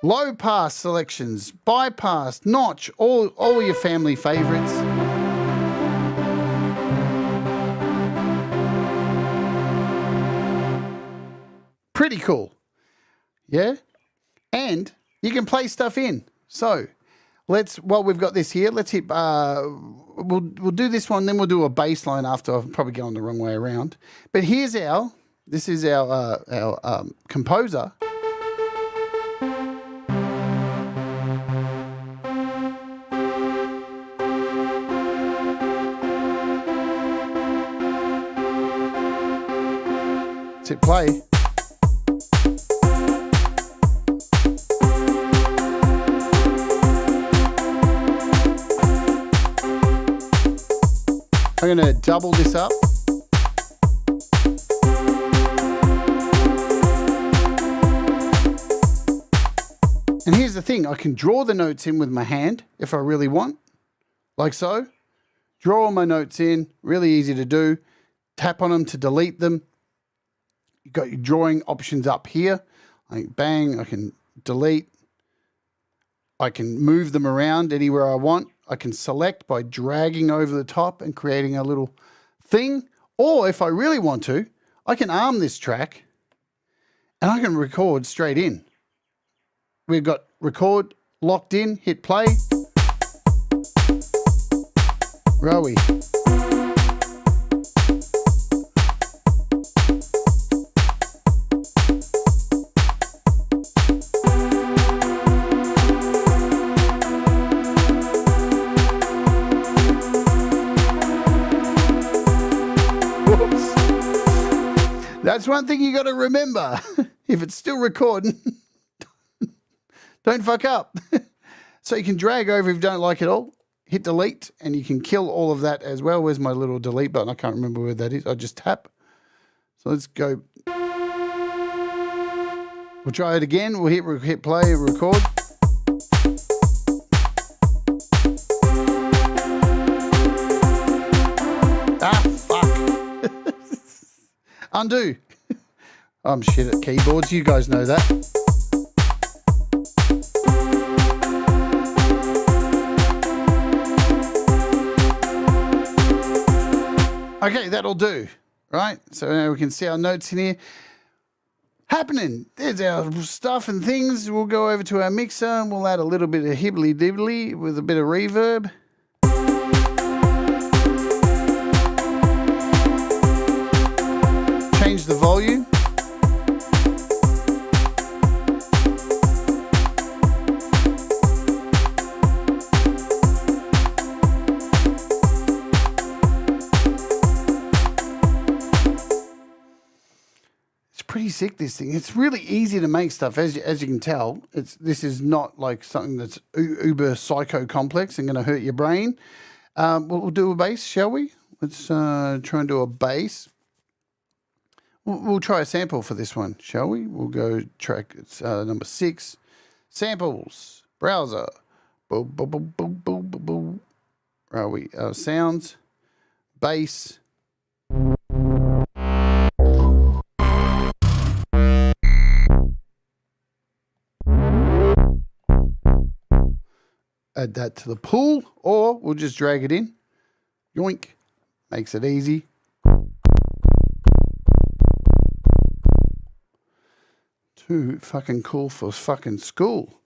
Low pass selections, bypass, notch, all your family favorites. Pretty cool. Yeah? And you can play stuff in. So while we've got this here, let's hit, we'll do this one, then we'll do a bass line after. I've probably gone the wrong way around. But this is our composer. Let's hit play. I'm going to double this up. And here's the thing, I can draw the notes in with my hand if I really want, like so. Draw all my notes in, really easy to do. Tap on them to delete them. You've got your drawing options up here. Bang, I can delete. I can move them around anywhere I want. I can select by dragging over the top and creating a little thing. Or if I really want to, I can arm this track and I can record straight in. We've got record locked in, hit play. Rowie. That's one thing you got to remember. If it's still recording, don't fuck up. So you can drag over if you don't like it all. Hit delete, and you can kill all of that as well. Where's my little delete button? I can't remember where that is. I just tap. So let's go. We'll try it again. We'll hit play and record. Ah, fuck. Undo. I'm shit at keyboards. You guys know that. Okay, that'll do. right? So now we can see our notes in here. Happening. There's our stuff and things. We'll go over to our mixer and we'll add a little bit of hibbly dibbly with a bit of reverb. Change the volume. Pretty sick, this thing. It's really easy to make stuff, as you can tell. This is not like something that's uber psycho complex and going to hurt your brain. We'll do a bass, shall we? Let's try and do a bass. We'll try a sample for this one, shall we? We'll go track number 6. Samples, browser. Boom, boom, boom, boom, boom, boom, boom. Where are we? Sounds, bass. Add that to the pool, or we'll just drag it in. Yoink. Makes it easy. Too fucking cool for fucking school.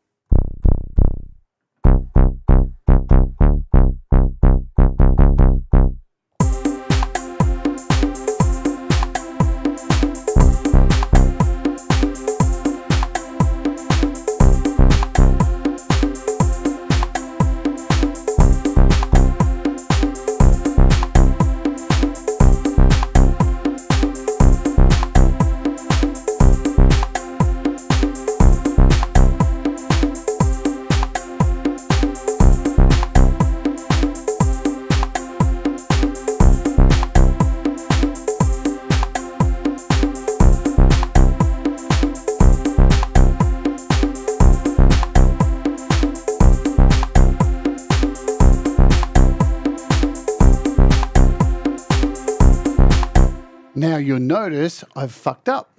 Now you'll notice I've fucked up,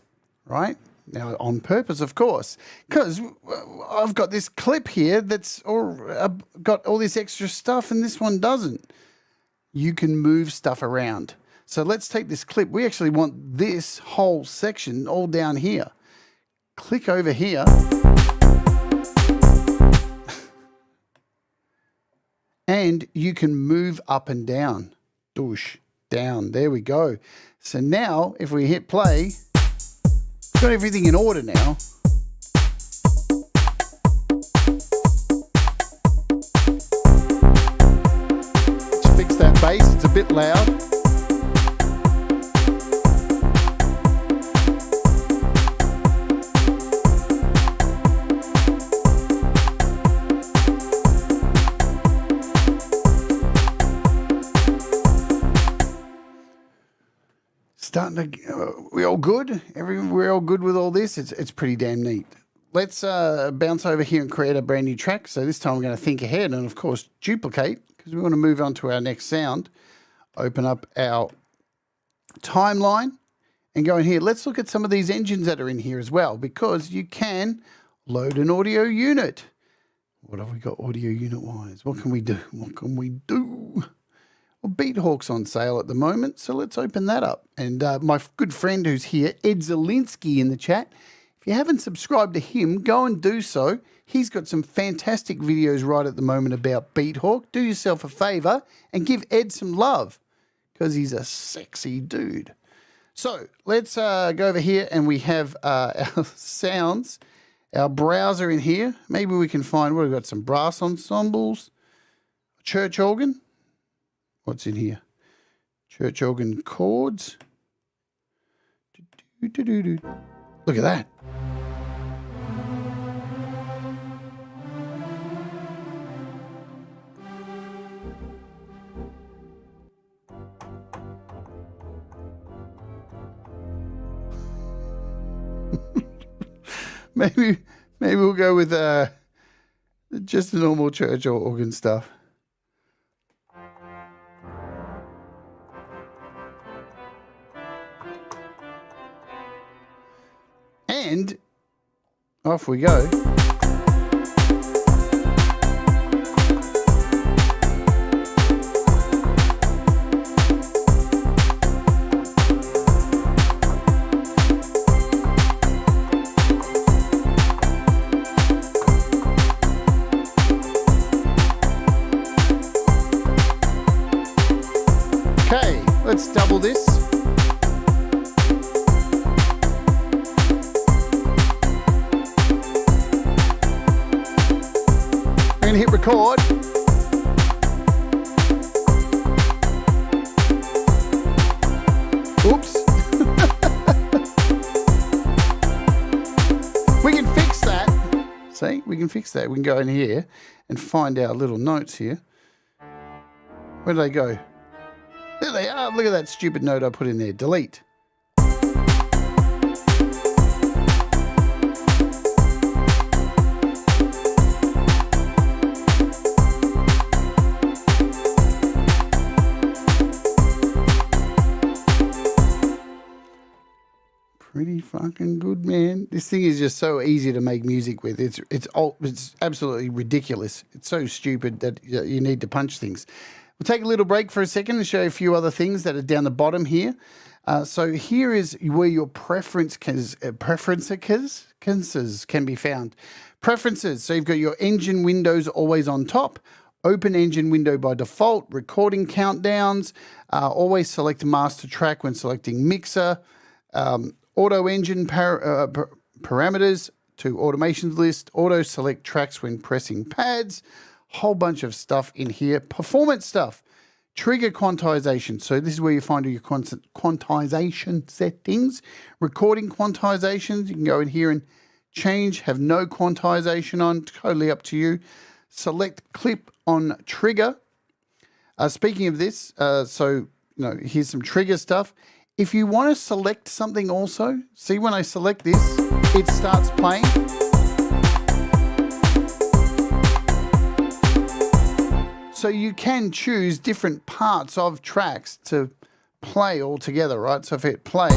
right? Now on purpose, of course, because I've got this clip here that's got all this extra stuff and this one doesn't. You can move stuff around. So let's take this clip. We actually want this whole section all down here. Click over here. And you can move up and down. Doosh, down. There we go. So now, if we hit play, we've got everything in order now. Let's fix that bass, it's a bit loud. We all good? We're all good with all this? It's pretty damn neat. Let's bounce over here and create a brand new track. So this time we're going to think ahead and, of course, duplicate because we want to move on to our next sound. Open up our timeline and go in here. Let's look at some of these engines that are in here as well because you can load an audio unit. What have we got audio unit-wise? What can we do? What can we do? Well, Beathawk's on sale at the moment, so let's open that up. And my good friend who's here, Ed Zielinski in the chat, if you haven't subscribed to him, go and do so. He's got some fantastic videos right at the moment about Beathawk. Do yourself a favour and give Ed some love because he's a sexy dude. So let's go over here and we have our sounds, our browser in here. Maybe we can find, we've got some brass ensembles, church organ. What's in here? Church organ chords. Look at that. Maybe we'll go with just the normal church organ stuff. And off we go. Let's double this. We're gonna hit record. Oops. We can fix that. See, we can fix that. We can go in here and find our little notes here. Where do they go? There they are. Look at that stupid note I put in there. Delete. Pretty fucking good, man. This thing is just so easy to make music with. It's absolutely ridiculous. It's so stupid that you need to punch things. We'll take a little break for a second and show you a few other things that are down the bottom here. So here is where your preferences can be found. Preferences. So you've got your engine windows always on top. Open engine window by default. Recording countdowns. Always select master track when selecting mixer. Auto engine parameters to automations list, auto select tracks when pressing pads, whole bunch of stuff in here. Performance stuff, trigger quantization. So this is where you find all your quantization settings. Recording quantizations, you can go in here and change, have no quantization on, totally up to you. Select clip on trigger. Speaking of this, here's some trigger stuff. If you want to select something also, see when I select this, it starts playing. So you can choose different parts of tracks to play all together, right? So if it play.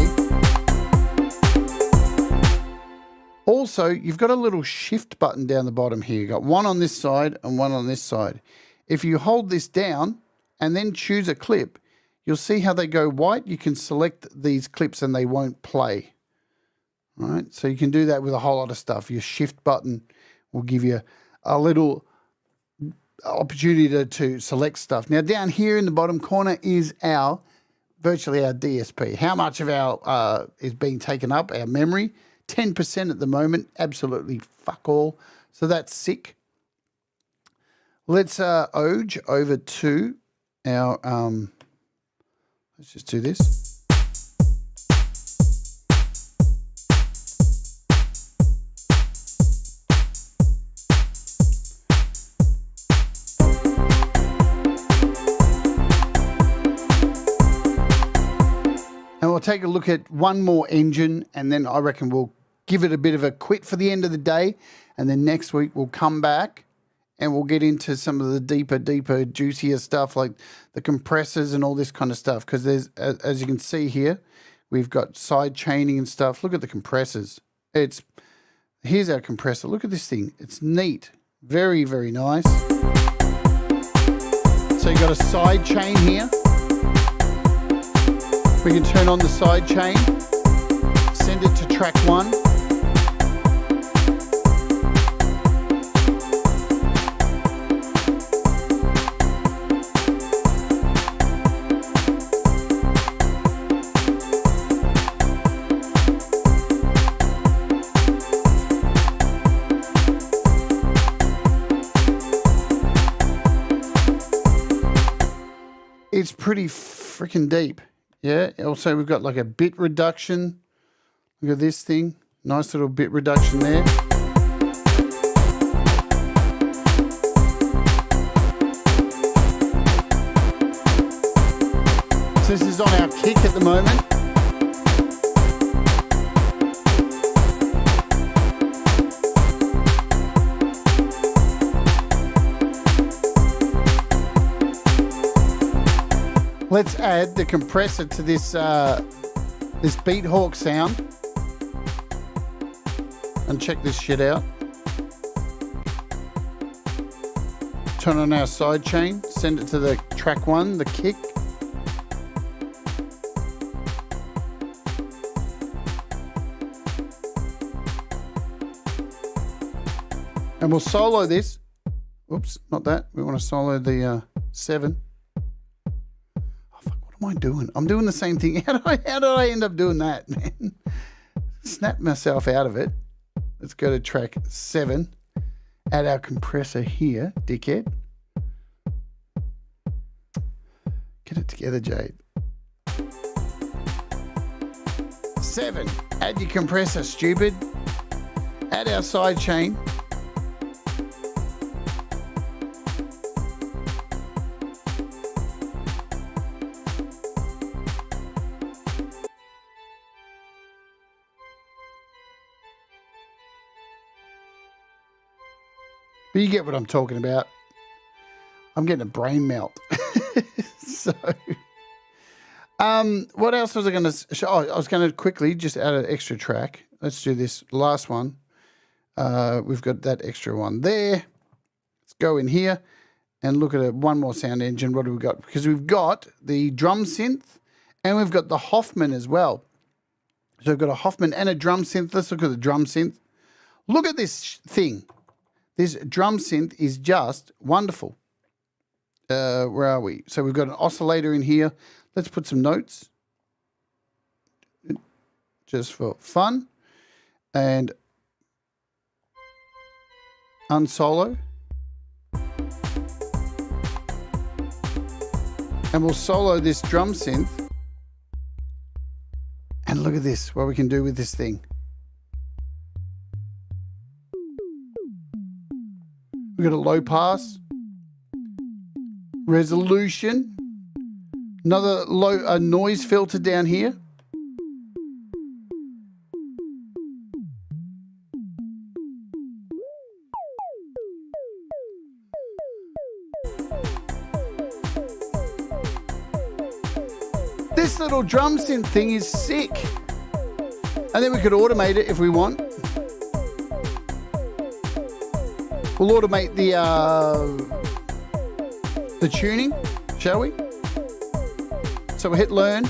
Also, you've got a little shift button down the bottom here. You've got one on this side and one on this side. If you hold this down and then choose a clip, you'll see how they go white. You can select these clips and they won't play. All right, so you can do that with a whole lot of stuff. Your shift button will give you a little opportunity to select stuff. Now down here in the bottom corner is virtually our DSP. How much of our is being taken up, our memory? 10% at the moment, absolutely fuck all. So that's sick. Let's oge over to our... let's just do this. And we'll take a look at one more engine, and then I reckon we'll give it a bit of a quit for the end of the day. And then next week we'll come back and we'll get into some of the deeper, juicier stuff like the compressors and all this kind of stuff. Because there's, as you can see here, we've got side chaining and stuff. Look at the compressors. Here's our compressor. Look at this thing. It's neat. Very, very nice. So you've got a side chain here. We can turn on the side chain, send it to track 1. It's pretty freaking deep. Yeah. Also, we've got like a bit reduction. Look at this thing. Nice little bit reduction there. So this is on our kick at the moment. Let's add the compressor to this this Beat Hawk sound and check this shit out. Turn on our side chain, send it to the track 1, the kick. And we'll solo this. Oops, not that. We want to solo the 7. am I doing? I'm doing the same thing. How did I end up doing that, man? Snap myself out of it. Let's go to track 7. Add our compressor here, dickhead. Get it together, Jade. 7. Add your compressor, stupid. Add our sidechain. But you get what I'm talking about. I'm getting a brain melt. So, what else was I going to show? Oh, I was going to quickly just add an extra track. Let's do this last one. We've got that extra one there. Let's go in here and look at one more sound engine. What do we got? Because we've got the drum synth and we've got the Hoffman as well. So we've got a Hoffman and a drum synth. Let's look at the drum synth. Look at this thing. This drum synth is just wonderful. Where are we? So we've got an oscillator in here. Let's put some notes just for fun. And unsolo. And we'll solo this drum synth. And look at this, what we can do with this thing. We've got a low pass, resolution, another low noise filter down here. This little drum synth thing is sick. And then we could automate it if we want. We'll automate the tuning, shall we? So we'll hit learn.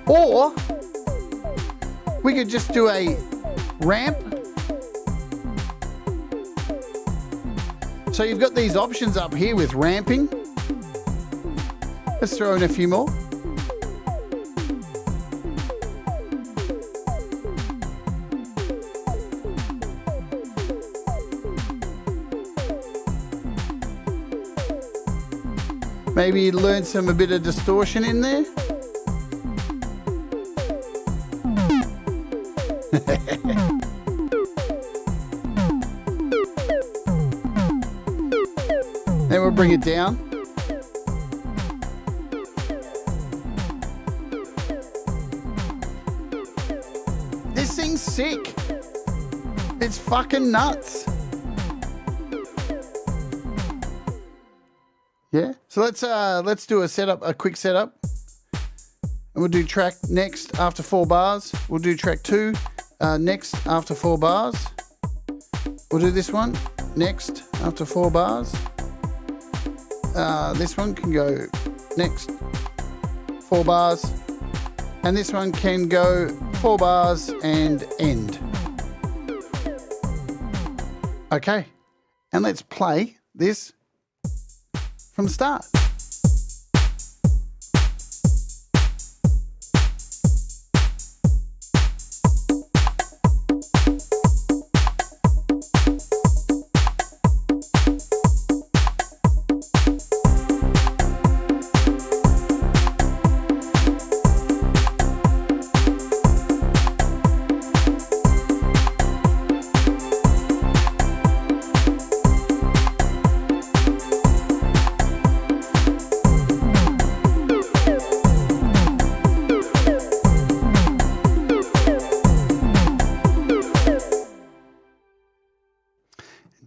Or we could just do a ramp. So you've got these options up here with ramping. Let's throw in a few more. Maybe learn a bit of distortion in there. Then we'll bring it down. This thing's sick. It's fucking nuts. Yeah. So let's do a quick setup. And we'll do track next after 4 bars. We'll do track 2 next after 4 bars. We'll do this one next after 4 bars. This one can go next 4 bars. And this one can go 4 bars and end. Okay. And let's play this from the start.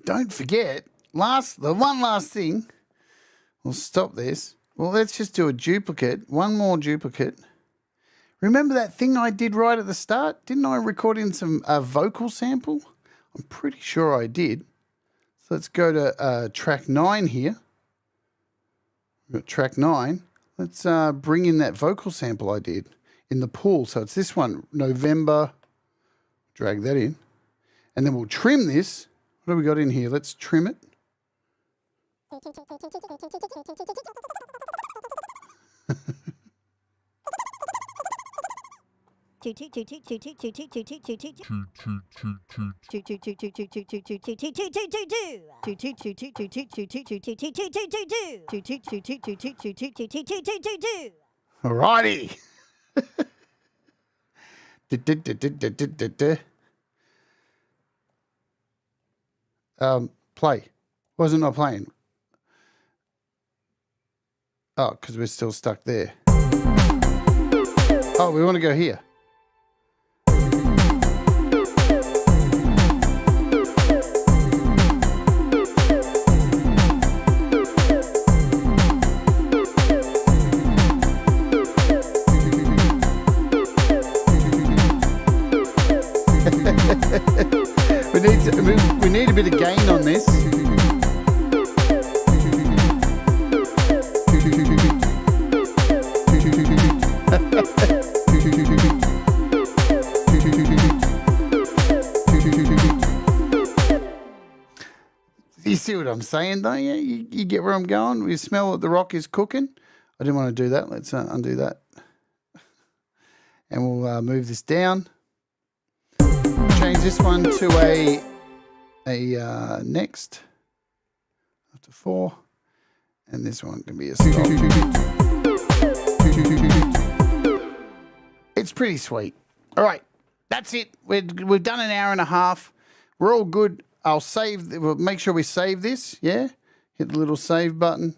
Don't forget, the one last thing, we'll stop this. Well, let's just do a duplicate, one more duplicate. Remember that thing I did right at the start? Didn't I record in a vocal sample? I'm pretty sure I did. So let's go to track 9 here. We've got track 9. Let's bring in that vocal sample I did in the pool. So it's this one, November. Drag that in. And then we'll trim this. What have we got in here? Let's trim it. Alrighty. Play. Why is it not playing? Oh, because we're still stuck there. Oh, we want to go here. we need a bit of gain on this. You see what I'm saying, don't you? You get where I'm going? We smell that the rock is cooking. I didn't want to do that. Let's undo that. And we'll move this down. Change this one to a next. Up to 4. And this one can be a stop. It's pretty sweet. All right. That's it. We've done an hour and a half. We're all good. I'll save. We'll make sure we save this. Yeah. Hit the little save button.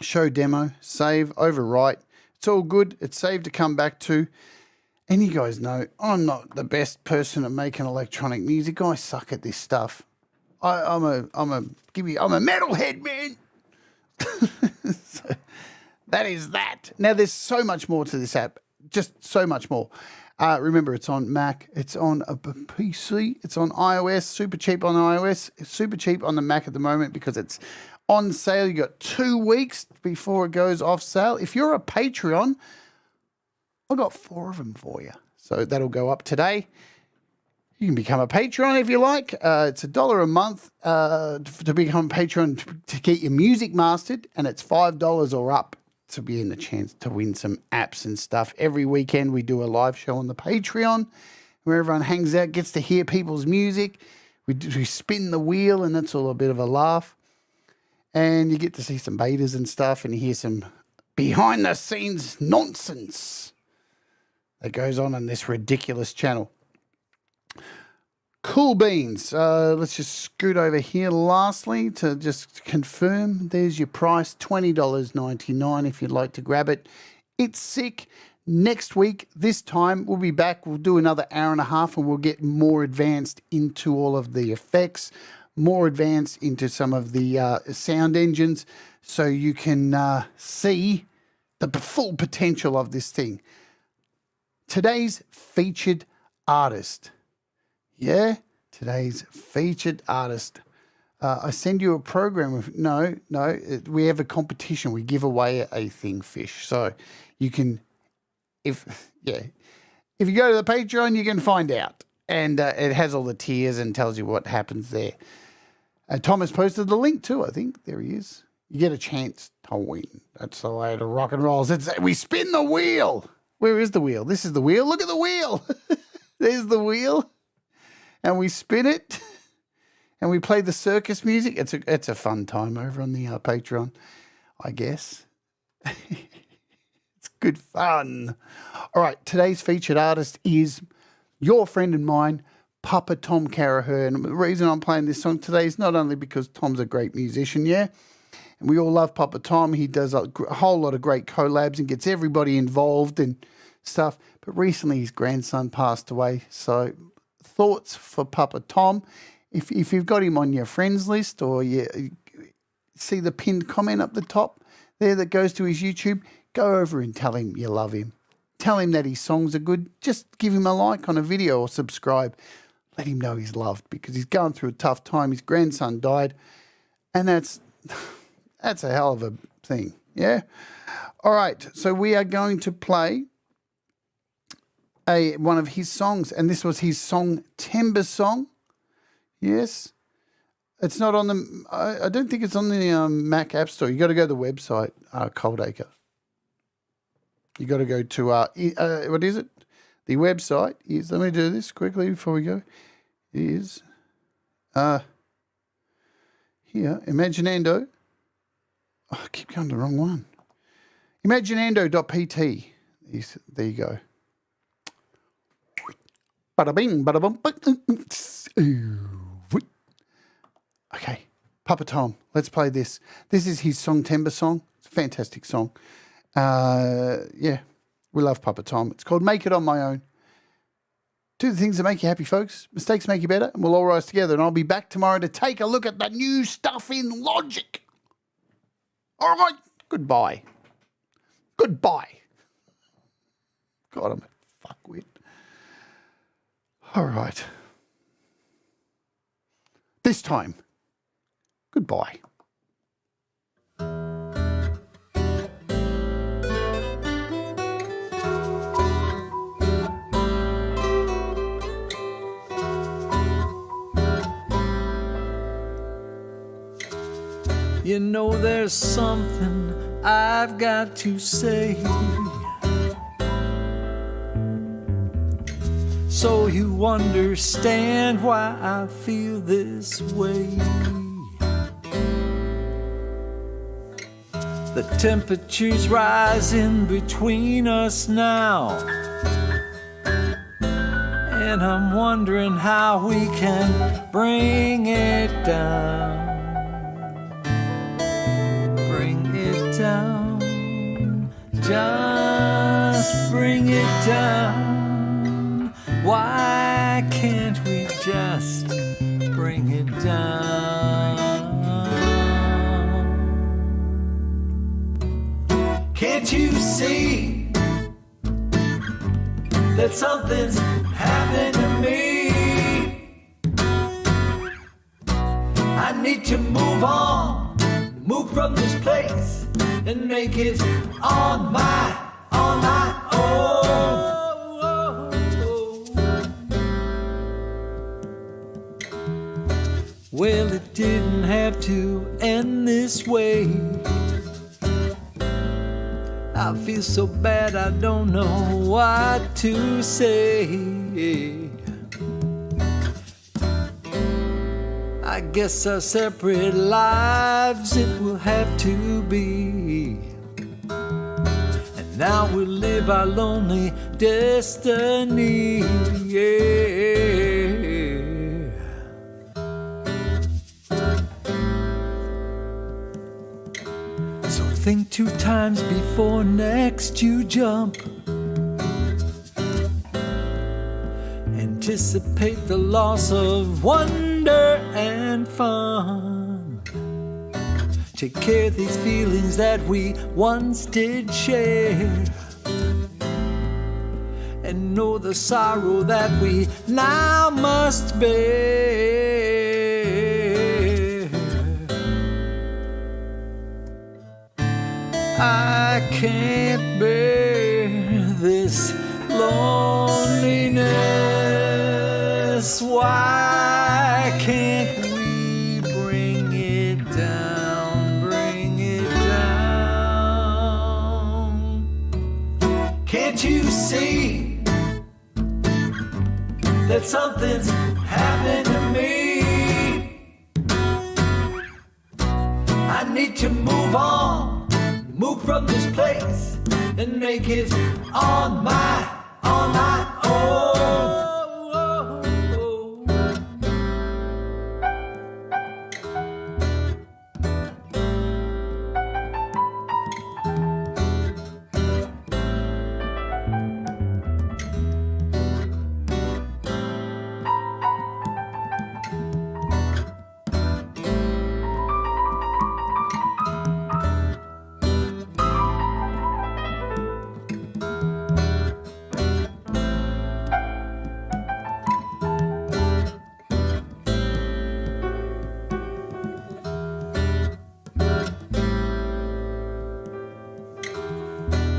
Show demo. Save. Overwrite. It's all good. It's saved to come back to. And you guys know I'm not the best person at making electronic music. I suck at this stuff. I'm a metalhead, man. So that is that. Now there's so much more to this app. Just so much more. Remember, it's on Mac. It's on a PC. It's on iOS. Super cheap on iOS. It's super cheap on the Mac at the moment because it's on sale. You got 2 weeks before it goes off sale. If you're a Patreon, I've got 4 of them for you. So that'll go up today. You can become a Patreon if you like. It's $1 a month to become a Patreon to get your music mastered, and it's $5 or up to be in the chance to win some apps and stuff. Every weekend we do a live show on the Patreon where everyone hangs out, gets to hear people's music. We spin the wheel, and that's all a bit of a laugh. And you get to see some betas and stuff, and you hear some behind-the-scenes nonsense that goes on this ridiculous channel. Cool beans. Let's just scoot over here lastly to just confirm. There's your price, $20.99 if you'd like to grab it. It's sick. Next week, this time, we'll be back. We'll do another hour and a half, and we'll get more advanced into all of the effects, more advanced into some of the sound engines, so you can see the full potential of this thing. Today's featured artist. Yeah, today's featured artist. I send you a program of, we have a competition. We give away a thing fish. So you can, if you go to the Patreon, you can find out. And it has all the tiers and tells you what happens there. Thomas posted the link too, I think. There he is. You get a chance to win. That's the way to rock and roll. We spin the wheel. Where is the wheel? This is the wheel. Look at the wheel. There's the wheel. And we spin it. And we play the circus music. It's a fun time over on the Patreon, I guess. It's good fun. All right. Today's featured artist is your friend and mine, Papa Tom Caraher. And the reason I'm playing this song today is not only because Tom's a great musician, yeah? And we all love Papa Tom. He does a whole lot of great collabs and gets everybody involved and stuff. But recently his grandson passed away. So thoughts for Papa Tom. If you've got him on your friends list, or you see the pinned comment up the top there that goes to his YouTube, go over and tell him you love him. Tell him that his songs are good. Just give him a like on a video or subscribe. Let him know he's loved, because he's going through a tough time. His grandson died, and that's a hell of a thing, yeah? All right, so we are going to play one of his songs, and this was his song, Timber Song. Yes. It's not on the, I don't think it's on the Mac App Store. You got to go to the website, Coldacre. You got to go to, what is it? The website is, let me do this quickly before we go, is here, Imaginando. Oh, I keep going to the wrong one. Imaginando.pt. There you go. Bada bing, bada bum. Okay, Papa Tom, let's play this. This is his Songtember song. It's a fantastic song. Yeah, we love Papa Tom. It's called Make It On My Own. Do the things that make you happy, folks. Mistakes make you better, and we'll all rise together. And I'll be back tomorrow to take a look at the new stuff in Logic. All right, goodbye. Goodbye. God, I'm a fuckwit. All right. This time, goodbye. You know there's something I've got to say, so you understand why I feel this way. The temperature's rising between us now, and I'm wondering how we can bring it down. Just bring it down. Why can't we just bring it down? Can't you see that something's happened to me? I need to move on, move from this place, and make it on my own. Well, it didn't have to end this way. I feel so bad I don't know what to say. I guess our separate lives it will have to be. And now we'll live our lonely destiny. Yeah. So think 2 times before next you jump. Anticipate the loss of wonder and fun. Take care of these feelings that we once did share, and know the sorrow that we now must bear. I can't bear this loneliness. Why can't we bring it down, bring it down? Can't you see that something's happened to me? I need to move on, move from this place, and make it on my own.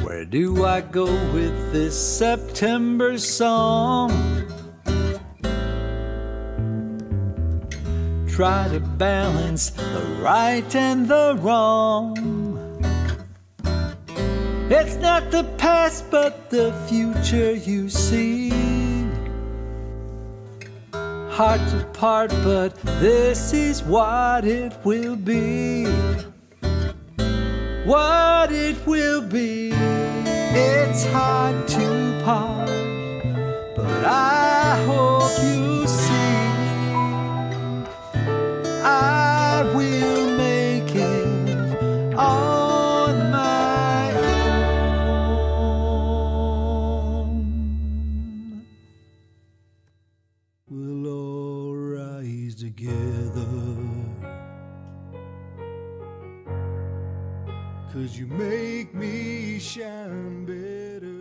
Where do I go with this September song? try to balance the right and the wrong. It's not the past but the future you see. Hearts apart, but this is what it will be. What it will be. It's hard to part, but I hope you see I will make it on my own. We'll all rise together, 'cause you make me shine better.